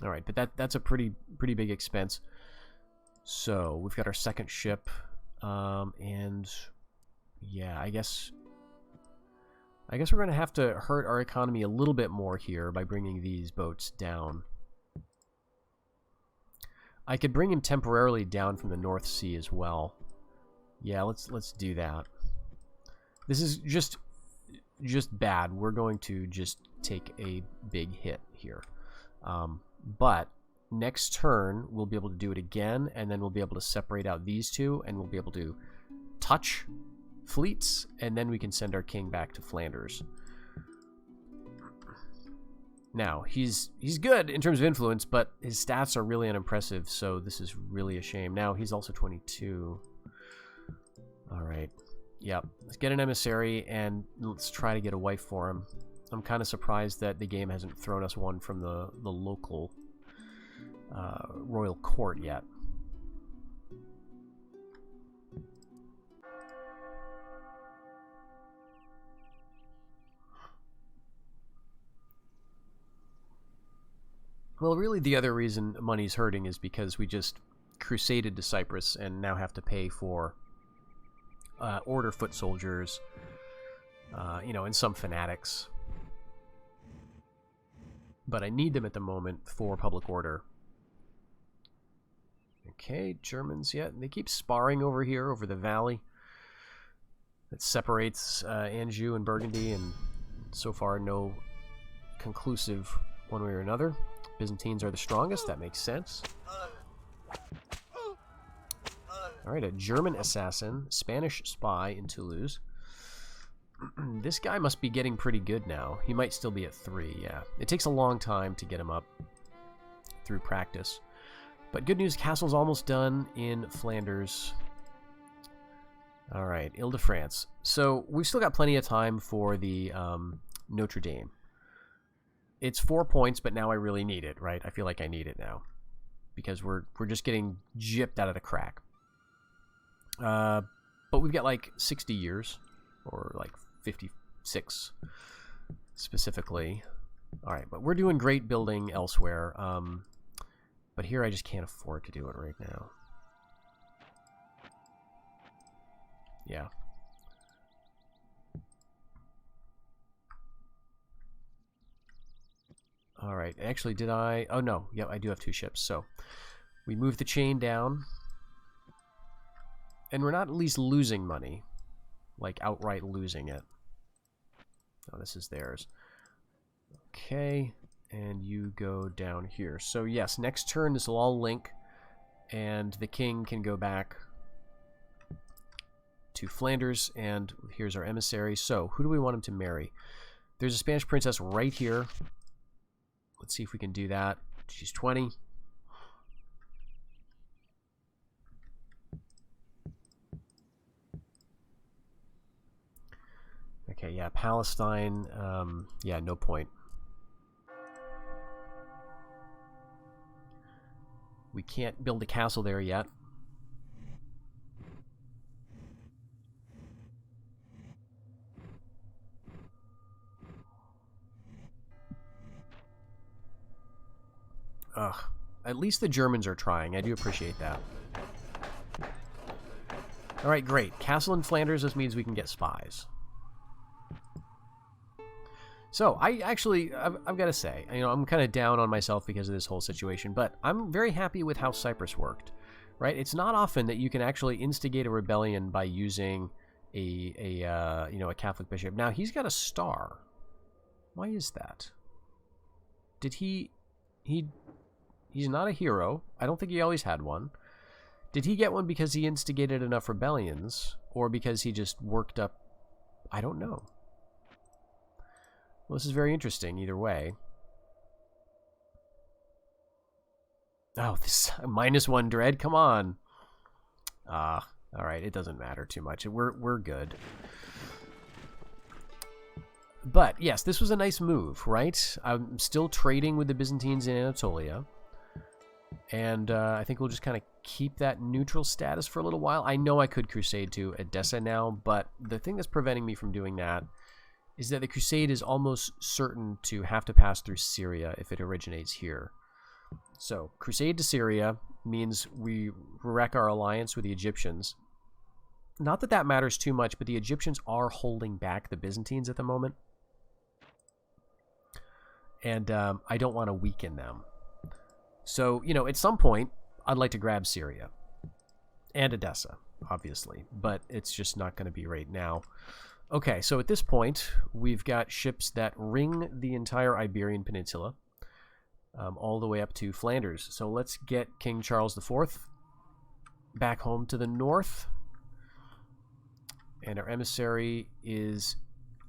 All right, but that's a pretty big expense. So we've got our second ship, and yeah, I guess we're going to have to hurt our economy a little bit more here by bringing these boats down. I could bring him temporarily down from the North Sea as well. Yeah, let's do that. This is just bad. We're going to just take a big hit here. But next turn, we'll be able to do it again, and then we'll be able to separate out these two, and we'll be able to touch fleets, and then we can send our king back to Flanders. Now, he's good in terms of influence, but his stats are really unimpressive, so this is really a shame. Now, he's also 22. All right. Yep. Let's get an emissary, and let's try to get a wife for him. I'm kind of surprised that the game hasn't thrown us one from the local royal court yet. Well, really the other reason money's hurting is because we just crusaded to Cyprus and now have to pay for order foot soldiers, you know, and some fanatics. But I need them at the moment for public order. Okay, Germans, yeah, they keep sparring over here, over the valley that separates Anjou and Burgundy, and so far no conclusive one way or another. Byzantines are the strongest, that makes sense. Alright, a German assassin, Spanish spy in Toulouse. This guy must be getting pretty good now. He might still be at 3, yeah. It takes a long time to get him up through practice. But good news, castle's almost done in Flanders. Alright, Ile-de-France. So we've still got plenty of time for the Notre Dame. It's 4 points, but now I really need it, right? I feel like I need it now. Because we're just getting gypped out of the crack. But we've got like 60 years. Or like 56 specifically. Alright, but we're doing great building elsewhere. But here I just can't afford to do it right now. Yeah. Alright, actually did I... Oh no, yep, I do have 2 ships. So we move the chain down. And we're not at least losing money. Like outright losing it. Oh, this is theirs. Okay, and you go down here. So yes, next turn this will all link, and the king can go back to Flanders, and here's our emissary. So who do we want him to marry? There's a Spanish princess right here. Let's see if we can do that. She's 20. Okay, yeah, Palestine, yeah, no point. We can't build a castle there yet. Ugh. At least the Germans are trying. I do appreciate that. Alright, great. Castle in Flanders, this means we can get spies. So, I've got to say, I'm kind of down on myself because of this whole situation, but I'm very happy with how Cyprus worked, right? It's not often that you can actually instigate a rebellion by using a Catholic bishop. Now, he's got a star. Why is that? Did he's not a hero. I don't think he always had one. Did he get one because he instigated enough rebellions, or because he just worked up? I don't know. Well, this is very interesting either way. Oh, this -1 dread. Come on. All right. It doesn't matter too much. We're good. But yes, this was a nice move, right? I'm still trading with the Byzantines in Anatolia, and I think we'll just kind of keep that neutral status for a little while. I know I could crusade to Edessa now, but the thing that's preventing me from doing that is that the crusade is almost certain to have to pass through Syria if it originates here. So, crusade to Syria means we wreck our alliance with the Egyptians. Not that that matters too much, but the Egyptians are holding back the Byzantines at the moment. And I don't want to weaken them. So, at some point, I'd like to grab Syria. And Edessa, obviously. But it's just not going to be right now. Okay, so at this point, we've got ships that ring the entire Iberian Peninsula. All the way up to Flanders. So let's get King Charles IV back home to the north. And our emissary is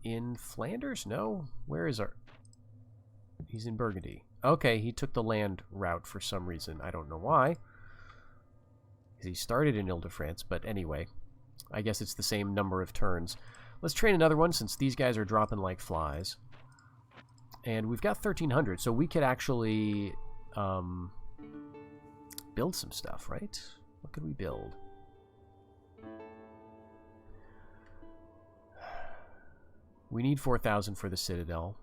in Flanders? No? Where is our... He's in Burgundy. Okay, he took the land route for some reason. I don't know why. He started in Ile-de-France, but anyway. I guess it's the same number of turns. Let's train another one since these guys are dropping like flies. And we've got 1,300, so we could actually build some stuff, right? What could we build? We need 4,000 for the Citadel.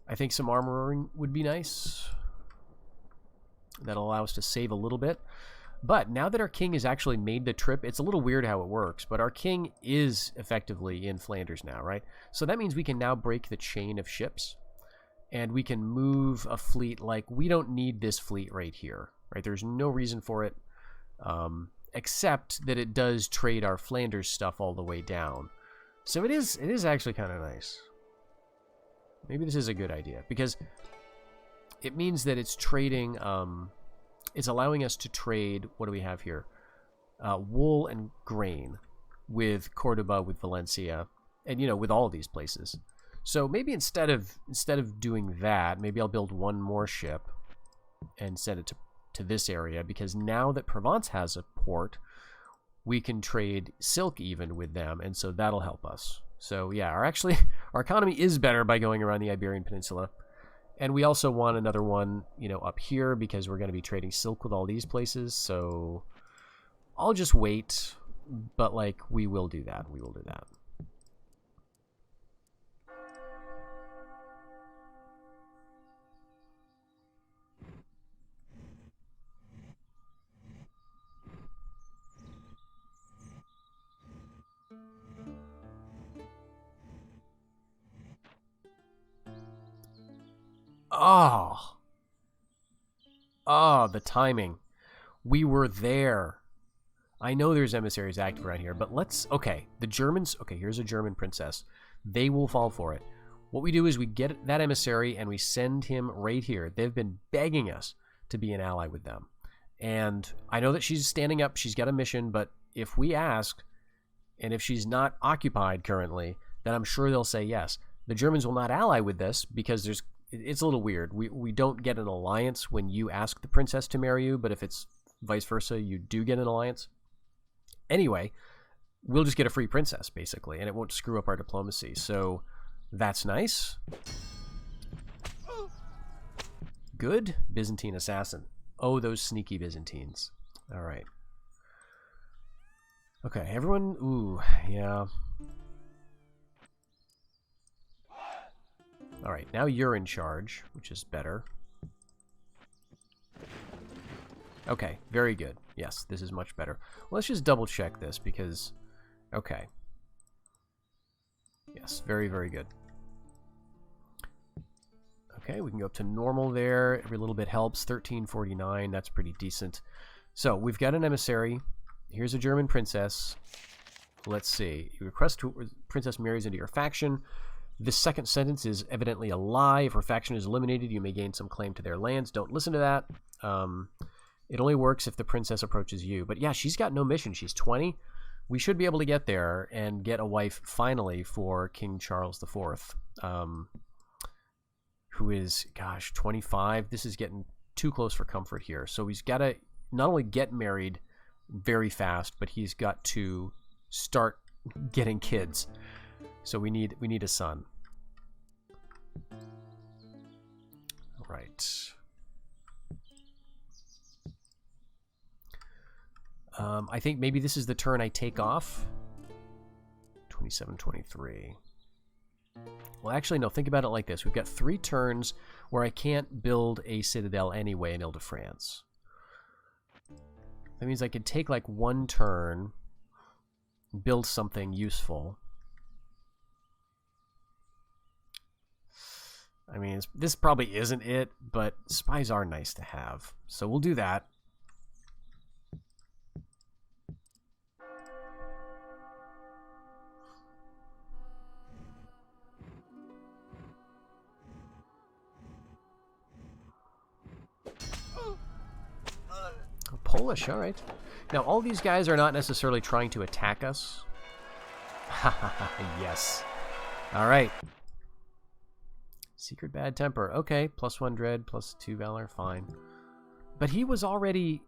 I think some armoring would be nice. That'll allow us to save a little bit. But now that our king has actually made the trip, it's a little weird how it works, but our king is effectively in Flanders now, right? So that means we can now break the chain of ships, and we can move a fleet like, we don't need this fleet right here, right? There's no reason for it, except that it does trade our Flanders stuff all the way down. So it is actually kind of nice. Maybe this is a good idea, because it means that it's trading... it's allowing us to trade, what do we have here? Wool and grain with Cordoba, with Valencia, and, with all of these places. So maybe instead of doing that, maybe I'll build one more ship and send it to this area, because now that Provence has a port, we can trade silk even with them, and so that'll help us. So yeah, our economy is better by going around the Iberian Peninsula. And we also want another one, up here, because we're going to be trading silk with all these places. So I'll just wait, but we will do that. We will do that. Oh, the timing. We were there. I know there's emissaries active around here, but let's... Okay, the Germans... Okay, here's a German princess. They will fall for it. What we do is we get that emissary and we send him right here. They've been begging us to be an ally with them. And I know that she's standing up. She's got a mission, but if we ask, and if she's not occupied currently, then I'm sure they'll say yes. The Germans will not ally with this because it's a little weird. We don't get an alliance when you ask the princess to marry you, but if it's vice versa, you do get an alliance. Anyway, we'll just get a free princess, basically, and it won't screw up our diplomacy. So that's nice. Good. Byzantine assassin. Oh, those sneaky Byzantines. All right. Okay, everyone... Ooh, yeah. All right, now you're in charge, which is better. Okay, very good. Yes, this is much better. Well, let's just double check this, because Okay. Yes, very, very good. Okay, we can go up to normal there. Every little bit helps. 1349, that's pretty decent. So, we've got an emissary. Here's a German princess. Let's see. You request princess marries into your faction. This second sentence is evidently a lie. If her faction is eliminated, you may gain some claim to their lands. Don't listen to that. It only works if the princess approaches you. But yeah, she's got no mission. She's 20. We should be able to get there and get a wife finally for King Charles IV, who is, gosh, 25. This is getting too close for comfort here. So he's got to not only get married very fast, but he's got to start getting kids. So we need a son. All right. I think maybe this is the turn I take off. 27, 23. Well, actually, no. Think about it like this. We've got 3 turns where I can't build a citadel anyway in Ile-de-France. That means I could take like 1 turn, build something useful. I mean, this probably isn't it, but spies are nice to have. So we'll do that. Polish, all right. Now, all these guys are not necessarily trying to attack us. Yes. All right. Secret bad temper. Okay, +1 dread, +2 valor, fine. But he was already...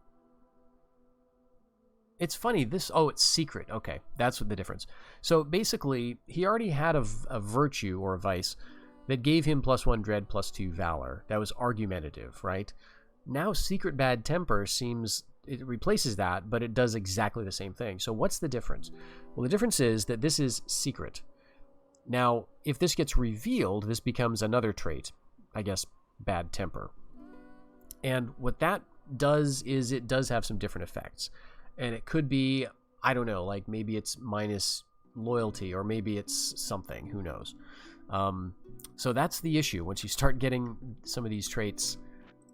It's funny, this... Oh, it's secret. Okay, that's what the difference. So, basically, he already had a virtue, or a vice, that gave him +1 dread, +2 valor. That was argumentative, right? Now, secret bad temper seems... It replaces that, but it does exactly the same thing. So what's the difference? Well, the difference is that this is secret. Now, if this gets revealed, this becomes another trait. I guess, bad temper. And what that does is it does have some different effects. And it could be, I don't know, like maybe it's minus loyalty, or maybe it's something. Who knows? So that's the issue. Once you start getting some of these traits...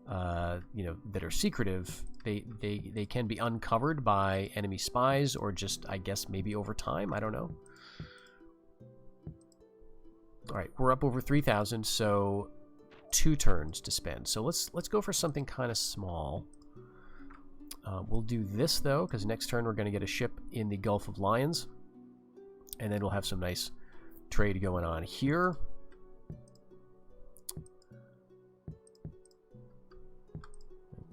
that are secretive, they can be uncovered by enemy spies, or just, I guess, maybe over time. I don't know. All right, we're up over 3,000, so 2 turns to spend. So let's go for something kind of small. We'll do this though, because next turn we're going to get a ship in the Gulf of Lions, and then we'll have some nice trade going on here.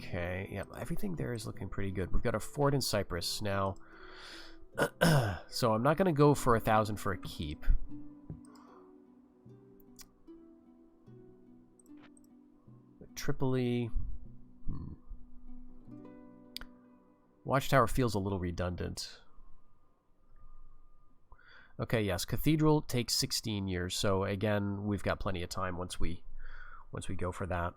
Okay, yeah, everything there is looking pretty good. We've got a fort in Cyprus now. So I'm not going to go for 1,000 for a keep. But Tripoli... Watchtower feels a little redundant. Okay, yes, Cathedral takes 16 years. So again, we've got plenty of time once we go for that.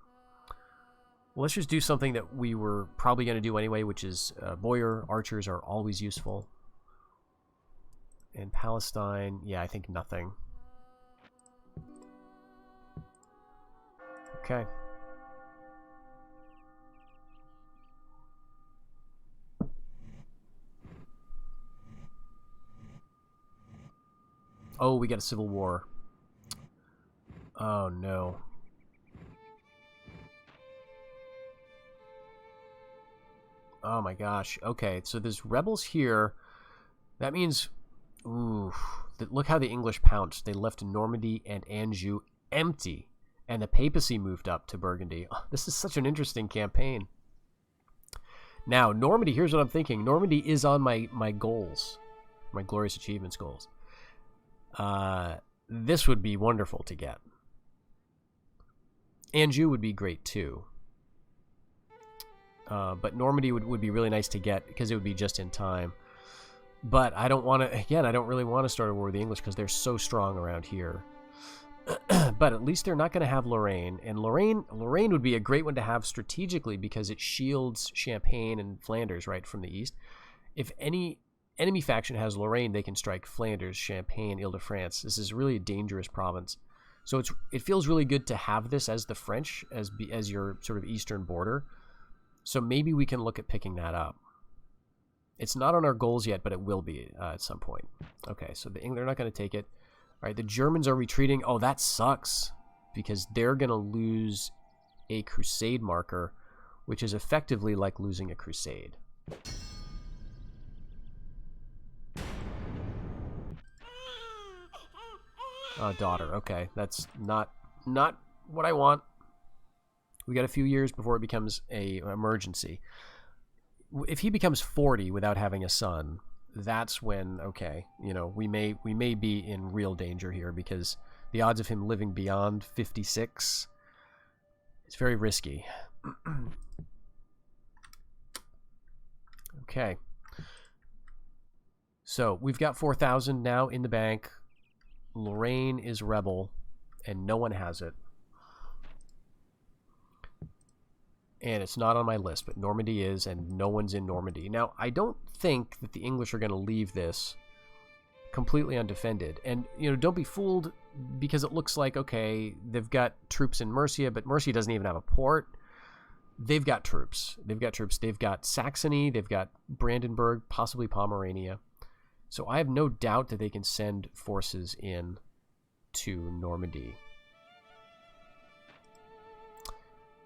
Well, let's just do something that we were probably going to do anyway, which is Boyar archers are always useful. And Palestine, yeah, I think nothing. Okay. Oh, we got a civil war. Oh, no. Oh my gosh. Okay, so there's rebels here. That means... Ooh. Look how the English pounced. They left Normandy and Anjou empty. And the papacy moved up to Burgundy. Oh, this is such an interesting campaign. Now, Normandy, here's what I'm thinking. Normandy is on my goals. My glorious achievements goals. This would be wonderful to get. Anjou would be great too. But Normandy would be really nice to get because it would be just in time. But I don't want to, again, I don't really want to start a war with the English because they're so strong around here. But at least they're not going to have Lorraine. And Lorraine would be a great one to have strategically because it shields Champagne and Flanders right from the east. If any enemy faction has Lorraine, they can strike Flanders, Champagne, Ile-de-France. This is really a dangerous province. So it feels really good to have this as the French, as your sort of eastern border. So maybe we can look at picking that up. It's not on our goals yet, but it will be at some point. Okay, so they're not going to take it. All right, the Germans are retreating. Oh, that sucks, because they're going to lose a crusade marker, which is effectively like losing a crusade. Daughter. Okay, that's not what I want. We got a few years before it becomes an emergency. If he becomes 40 without having a son, that's when, okay, you know, we may be in real danger here, because the odds of him living beyond 56, it's very risky. Okay. So we've got 4,000 now in the bank. Lorraine is rebel, and no one has it. And it's not on my list, but Normandy is, and no one's in Normandy. Now, I don't think that the English are going to leave this completely undefended. And, you know, don't be fooled, because it looks like, okay, they've got troops in Mercia, but Mercia doesn't even have a port. They've got troops. They've got troops. They've got Saxony. They've got Brandenburg, possibly Pomerania. So I have no doubt that they can send forces in to Normandy.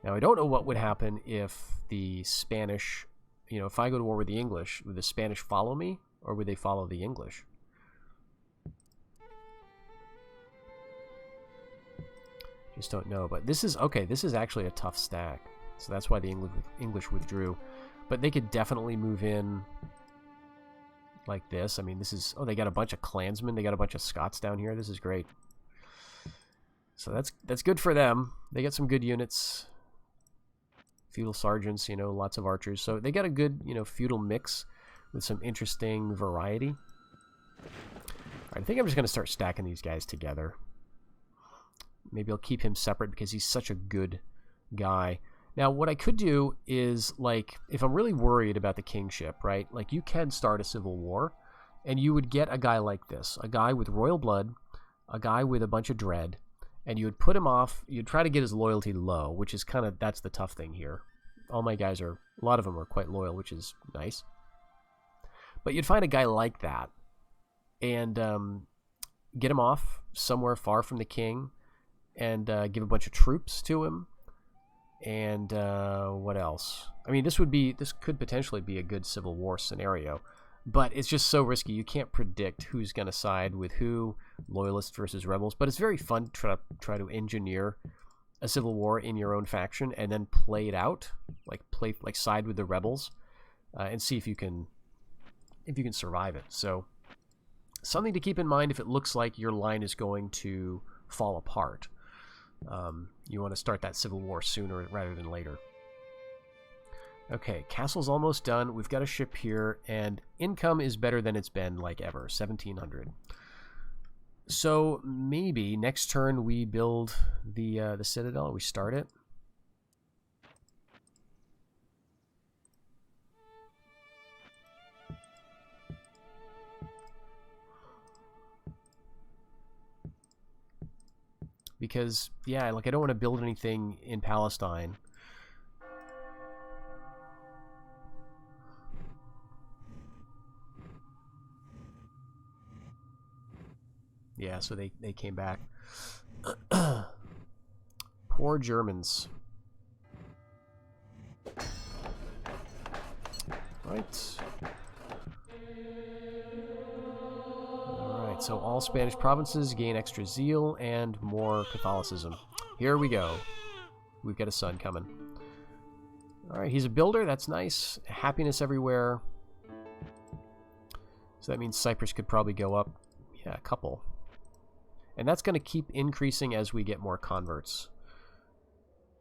Now, I don't know what would happen if the Spanish, you know, if I go to war with the English, would the Spanish follow me, or would they follow the English? Just don't know. But this is, okay, this is actually a tough stack. So that's why the English withdrew. But they could definitely move in like this. I mean, this is... Oh, they got a bunch of clansmen. They got a bunch of Scots down here. This is great. So that's good for them. They got some good units. Feudal sergeants, you know, lots of archers. So they got a good, you know, feudal mix with some interesting variety. All right, I think I'm just going to start stacking these guys together. Maybe I'll keep him separate because he's such a good guy. Now, what I could do is, like, if I'm really worried about the kingship, right? Like, you can start a civil war, and you would get a guy like this. A guy with royal blood, a guy with a bunch of dread, and you would put him off. You'd try to get his loyalty low, which is kind of, that's the tough thing here. All my guys are, a lot of them are quite loyal, which is nice. But you'd find a guy like that, and get him off somewhere far from the king, and give a bunch of troops to him. And what else? I mean, this could potentially be a good civil war scenario, but it's just so risky. You can't predict who's going to side with who, loyalists versus rebels. But it's very fun to try to engineer a civil war in your own faction and then play it out, like side with the rebels, and see if you can survive it. So something to keep in mind if it looks like your line is going to fall apart. You want to start that civil war sooner rather than later. Okay, castle's almost done. We've got a ship here, and income is better than it's been like ever, 1,700. So maybe next turn we build the citadel. We start it. Because, yeah, like, I don't want to build anything in Palestine. Yeah, so they came back. Poor Germans. Right. Alright, so all Spanish provinces gain extra zeal and more Catholicism. Here we go. We've got a son coming. Alright, he's a builder. That's nice. Happiness everywhere. So that means Cyprus could probably go up, yeah, a couple. And that's going to keep increasing as we get more converts.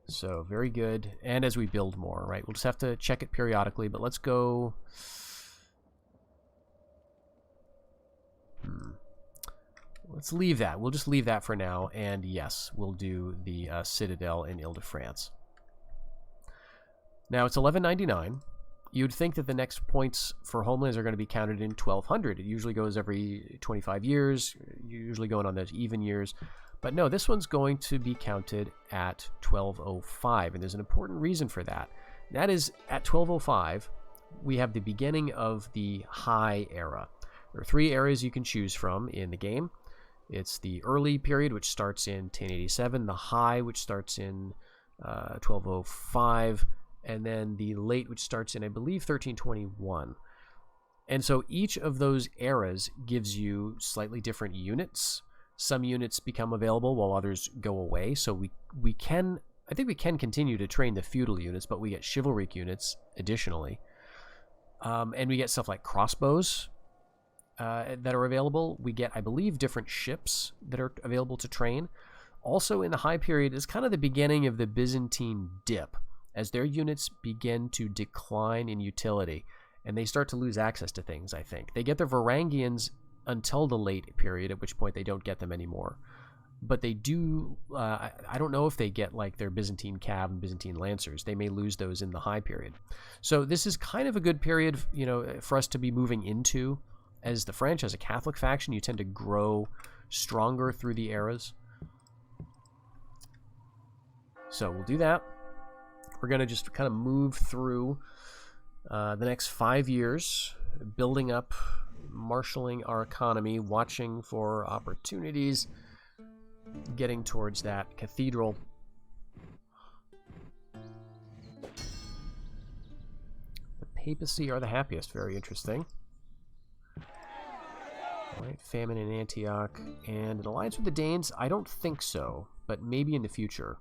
So, very good. And as we build more, right? We'll just have to check it periodically, but let's go... Let's leave that. We'll just leave that for now. And yes, we'll do the Citadel in Ile-de-France. Now, it's 11.99. You'd think that the next points for homelands are going to be counted in 1200. It usually goes every 25 years, usually going on those even years. But no, this one's going to be counted at 1205, and there's an important reason for that. That is, at 1205, we have the beginning of the High Era. There are 3 eras you can choose from in the game. It's the early period, which starts in 1087, the High, which starts in 1205, and then the late, which starts in, I believe, 1321. And so each of those eras gives you slightly different units. Some units become available while others go away. So I think we can continue to train the feudal units, but we get chivalric units additionally. And we get stuff like crossbows that are available. We get, I believe, different ships that are available to train. Also in the High Period is kind of the beginning of the Byzantine dip, as their units begin to decline in utility, and they start to lose access to things, I think. They get their Varangians until the late period, at which point they don't get them anymore. But they do, I don't know if they get like their Byzantine Cav and Byzantine Lancers. They may lose those in the High Period. So this is kind of a good period, you know, for us to be moving into. As the French, as a Catholic faction, you tend to grow stronger through the eras. So we'll do that. We're going to just kind of move through the next 5 years, building up, marshaling our economy, watching for opportunities, getting towards that cathedral. The papacy are the happiest. Very interesting. All right, famine in Antioch. And an alliance with the Danes? I don't think so, but maybe in the future.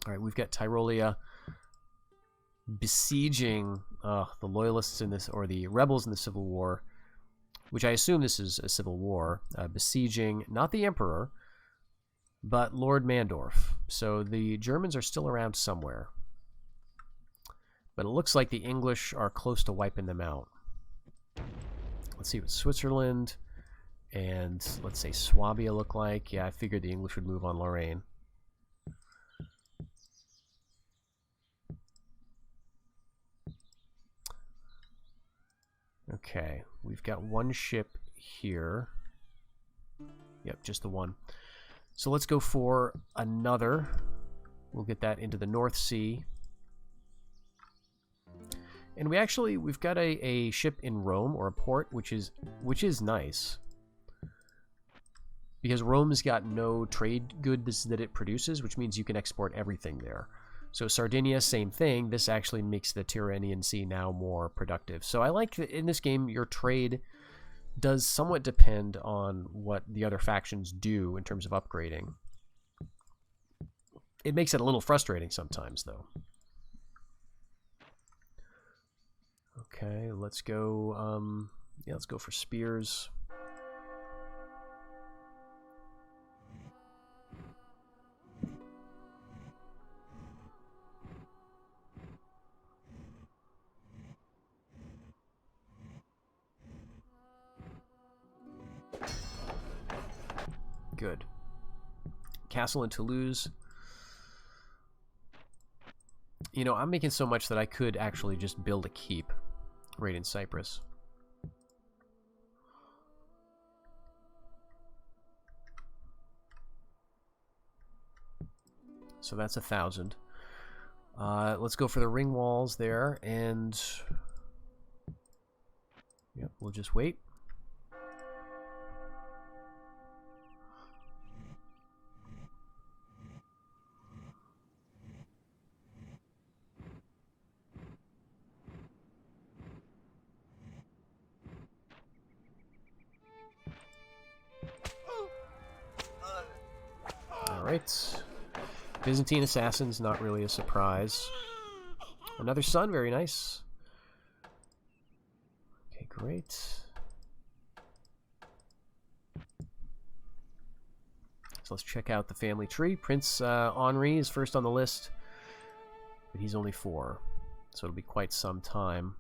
All right, we've got Tyrolia besieging the loyalists in this, or the rebels in the Civil War, which I assume this is a civil war, besieging not the Emperor, but Lord Mandorf. So the Germans are still around somewhere. But it looks like the English are close to wiping them out. Let's see what Switzerland and, let's say, Swabia look like. Yeah, I figured the English would move on Lorraine. Okay, we've got one ship here. Yep, just the one. So let's go for another. We'll get that into the North Sea. And we've got a ship in Rome, or a port, which is nice. Because Rome's got no trade goods that it produces, which means you can export everything there. So Sardinia, same thing. This actually makes the Tyrrhenian Sea now more productive. So I like that in this game, your trade does somewhat depend on what the other factions do in terms of upgrading. It makes it a little frustrating sometimes, though. Okay, let's go. Yeah, let's go for spears. Good. Castle in Toulouse. You know, I'm making so much that I could actually just build a keep right in Cyprus. So that's 1,000. Let's go for the ring walls there, and yep, we'll just wait. Alright. Byzantine assassins, not really a surprise. Another sun, very nice. Okay, great. So let's check out the family tree. Prince Henri is first on the list, but he's only 4. So it'll be quite some time.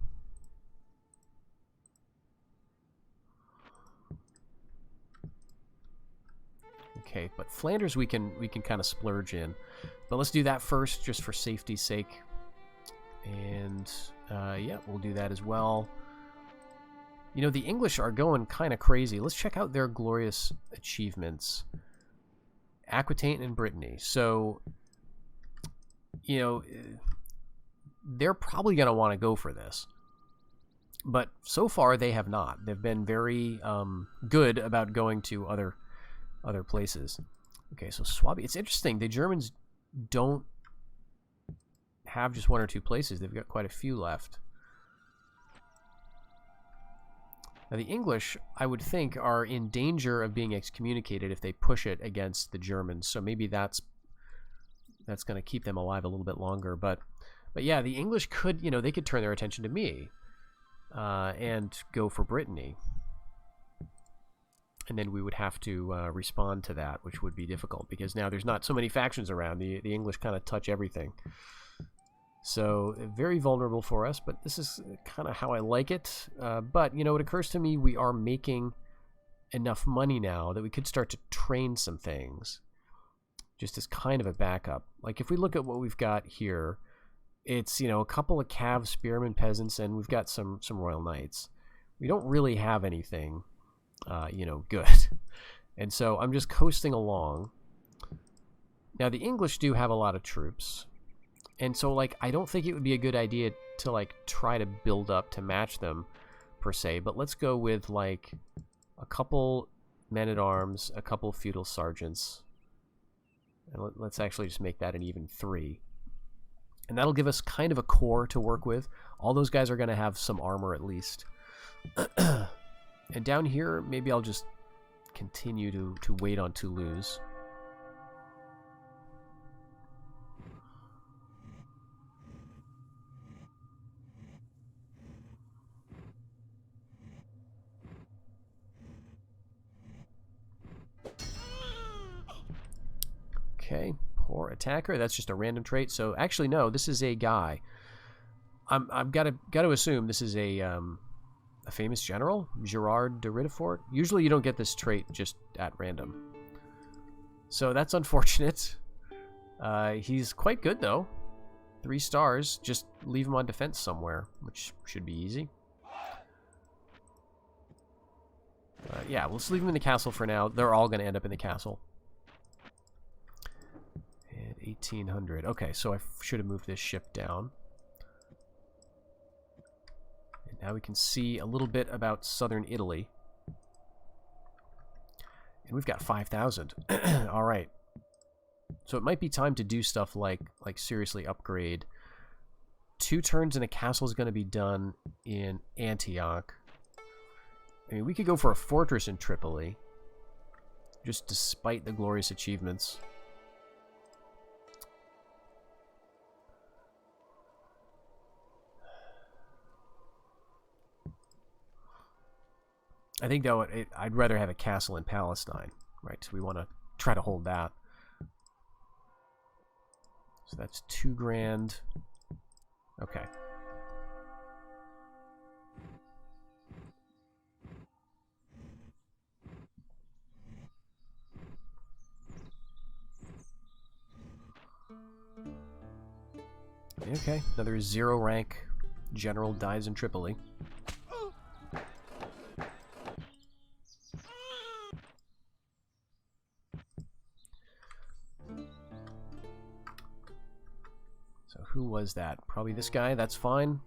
Okay, but Flanders we can kind of splurge in. But let's do that first, just for safety's sake. And, yeah, we'll do that as well. You know, the English are going kind of crazy. Let's check out their glorious achievements. Aquitaine and Brittany. So, you know, they're probably going to want to go for this. But so far, they have not. They've been very good about going to other places. Okay, so Swabia. It's interesting. The Germans don't have just one or two places. They've got quite a few left. Now, the English, I would think, are in danger of being excommunicated if they push it against the Germans. So maybe that's going to keep them alive a little bit longer. But yeah, the English could, you know, they could turn their attention to me and go for Brittany. And then we would have to respond to that, which would be difficult because now there's not so many factions around. The English kind of touch everything. So very vulnerable for us, but this is kind of how I like it. But, you know, it occurs to me we are making enough money now that we could start to train some things just as kind of a backup. Like if we look at what we've got here, it's, you know, a couple of cav spearmen peasants, and we've got some royal knights. We don't really have anything, you know, good. And so I'm just coasting along. Now, the English do have a lot of troops. And so, like, I don't think it would be a good idea to, like, try to build up to match them, per se. But let's go with, like, a couple men-at-arms, a couple feudal sergeants. And let's actually just make that an even 3. And that'll give us kind of a core to work with. All those guys are going to have some armor at least. And down here, maybe I'll just continue to wait on Toulouse. Okay, poor attacker. That's just a random trait. So actually, no, this is a guy. I've got to assume this is a famous general, Gerard de Ridefort. Usually, you don't get this trait just at random. So that's unfortunate. He's quite good though. 3 stars. Just leave him on defense somewhere, which should be easy. Yeah, let's leave him in the castle for now. They're all going to end up in the castle. 1800. Okay, so I should have moved this ship down. And now we can see a little bit about southern Italy. And we've got 5,000. All right. So it might be time to do stuff like seriously upgrade. 2 turns and a castle is going to be done in Antioch. I mean, we could go for a fortress in Tripoli, just despite the glorious achievements. I think, though, I'd rather have a castle in Palestine, right? So we want to try to hold that. So that's 2 grand. Okay. Okay, another 0 rank general dies in Tripoli. So who was that? Probably this guy. That's fine.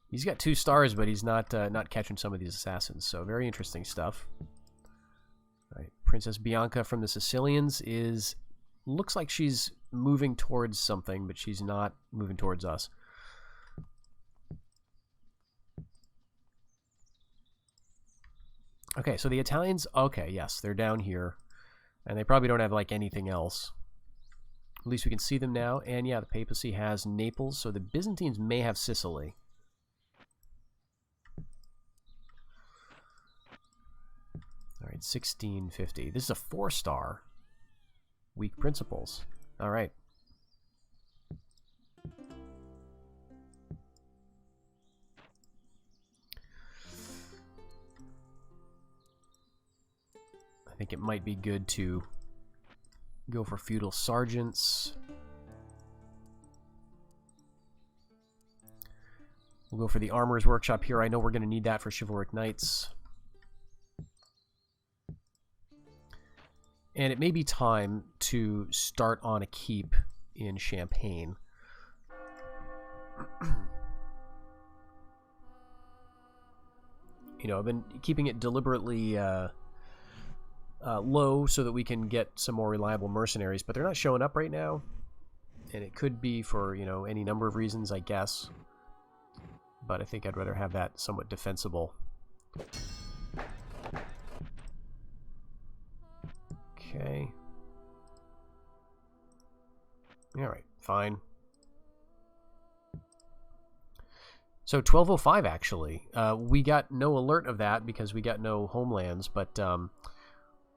He's got 2 stars, but he's not catching some of these assassins. So very interesting stuff. All right, Princess Bianca from the Sicilians looks like she's moving towards something, but she's not moving towards us. Okay, so the Italians, okay, yes, they're down here. And they probably don't have, like, anything else. At least we can see them now. And, yeah, the papacy has Naples, so the Byzantines may have Sicily. All right, 1650. This is a 4-star. Weak principles. All right. I think it might be good to go for feudal sergeants. We'll go for the Armorer's Workshop here. I know we're going to need that for Chivalric Knights. And it may be time to start on a keep in Champagne. You know, I've been keeping it deliberately low so that we can get some more reliable mercenaries, but they're not showing up right now. And it could be for, you know, any number of reasons, I guess. But I think I'd rather have that somewhat defensible. Okay. Alright, fine. So 1205, actually. We got no alert of that because we got no homelands, but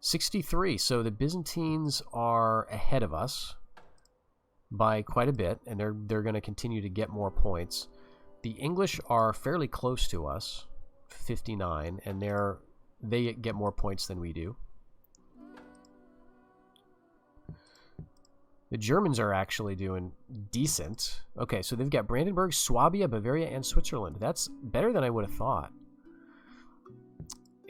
63. So the Byzantines are ahead of us by quite a bit, and they're going to continue to get more points. The English are fairly close to us, 59, and they get more points than we do. The Germans are actually doing decent. Okay, so they've got Brandenburg, Swabia, Bavaria, and Switzerland. That's better than I would have thought.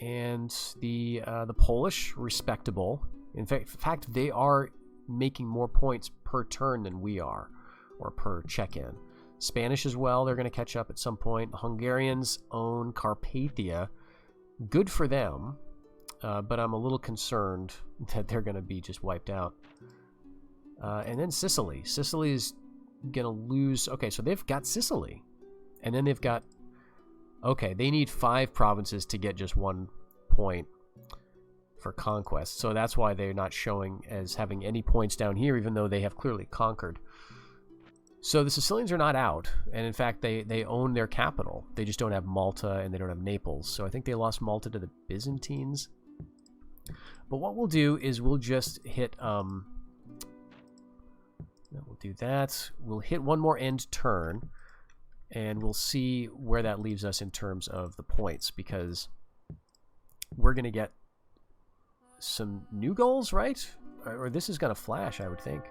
And the Polish, respectable. In fact, they are making more points per turn than we are, or per check-in. Spanish as well, they're going to catch up at some point. The Hungarians own Carpathia. Good for them, but I'm a little concerned that they're going to be just wiped out. And then Sicily. Sicily is going to lose... Okay, so they've got Sicily. And then they've got... Okay, they need 5 provinces to get just 1 point for conquest. So that's why they're not showing as having any points down here, even though they have clearly conquered. So the Sicilians are not out. And in fact, they own their capital. They just don't have Malta and they don't have Naples. So I think they lost Malta to the Byzantines. But what we'll do is we'll just hit... We'll do that. We'll hit one more end turn, and we'll see where that leaves us in terms of the points, because we're going to get some new goals, right? Or this is going to flash, I would think.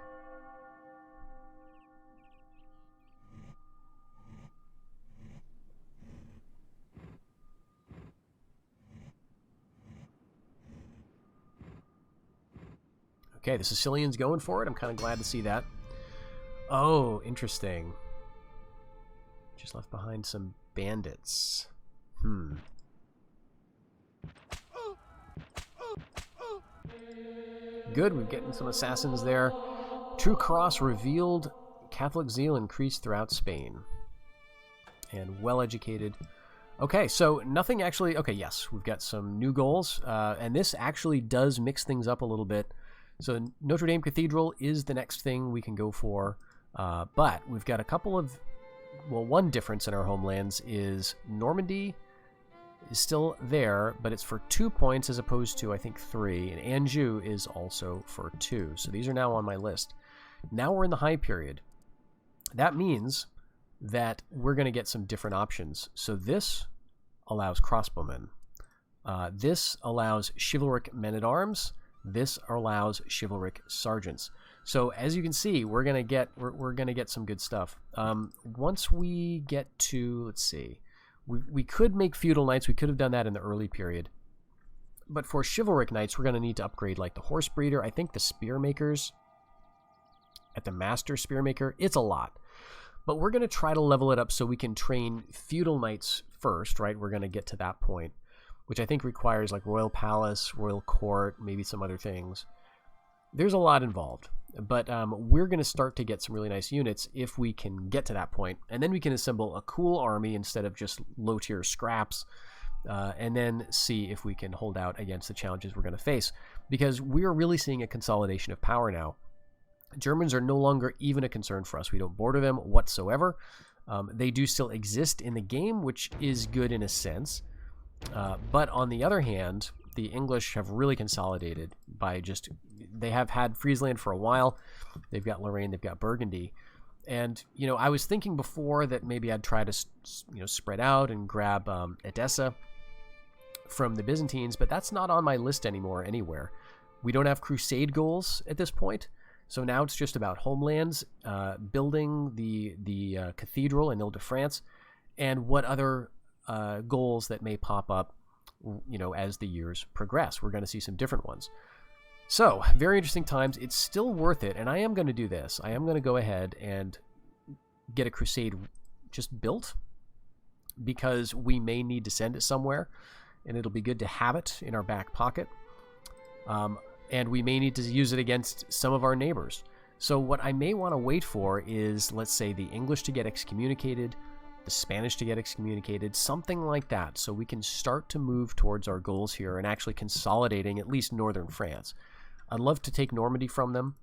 Okay, the Sicilian's going for it. I'm kind of glad to see that. Oh, interesting. Just left behind some bandits. Good, we're getting some assassins there. True Cross revealed. Catholic zeal increased throughout Spain. And well-educated. Okay, so nothing actually... Okay, yes, we've got some new goals. And this actually does mix things up a little bit. So Notre Dame Cathedral is the next thing we can go for. But we've got a couple of... Well, one difference in our homelands is Normandy is still there, but it's for 2 points as opposed to, I think, 3. And Anjou is also for 2. So these are now on my list. Now we're in the high period. That means that we're going to get some different options. So this allows crossbowmen. This allows chivalric men-at-arms. This allows chivalric sergeants. So as you can see, we're gonna get some good stuff. Once we get to, let's see, we could make feudal knights. We could have done that in the early period, but for chivalric knights, we're gonna need to upgrade like the horse breeder. I think the spear makers at the master spear maker. It's a lot, but we're gonna try to level it up so we can train feudal knights first. Right, we're gonna get to that point, which I think requires like royal palace, royal court, maybe some other things. There's a lot involved. But we're going to start to get some really nice units if we can get to that point. And then we can assemble a cool army instead of just low-tier scraps. And then see if we can hold out against the challenges we're going to face. Because we're really seeing a consolidation of power now. Germans are no longer even a concern for us. We don't border them whatsoever. They do still exist in the game, which is good in a sense. But on the other hand, the English have really consolidated by just... They have had Friesland for a while. They've got Lorraine. They've got Burgundy. And, you know, I was thinking before that maybe I'd try to, you know, spread out and grab Edessa from the Byzantines, but that's not on my list anymore anywhere. We don't have crusade goals at this point. So now it's just about homelands, building the cathedral in Ile-de-France, and what other goals that may pop up, as the years progress. We're going to see some different ones. So, very interesting times. It's still worth it, and I am going to do this. I am going to go ahead and get a crusade just built, because we may need to send it somewhere, and it'll be good to have it in our back pocket. And we may need to use it against some of our neighbors. So what I may want to wait for is, let's say, the English to get excommunicated, the Spanish to get excommunicated, something like that, so we can start to move towards our goals here and actually consolidating at least northern France. I'd love to take Normandy from them,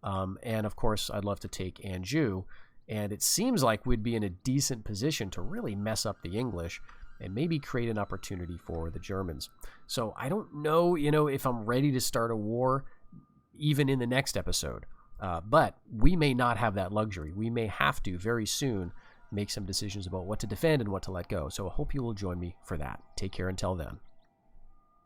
and of course I'd love to take Anjou, and it seems like we'd be in a decent position to really mess up the English and maybe create an opportunity for the Germans. So I don't know, if I'm ready to start a war even in the next episode. But we may not have that luxury. We may have to very soon make some decisions about what to defend and what to let go. So I hope you will join me for that. Take care until then.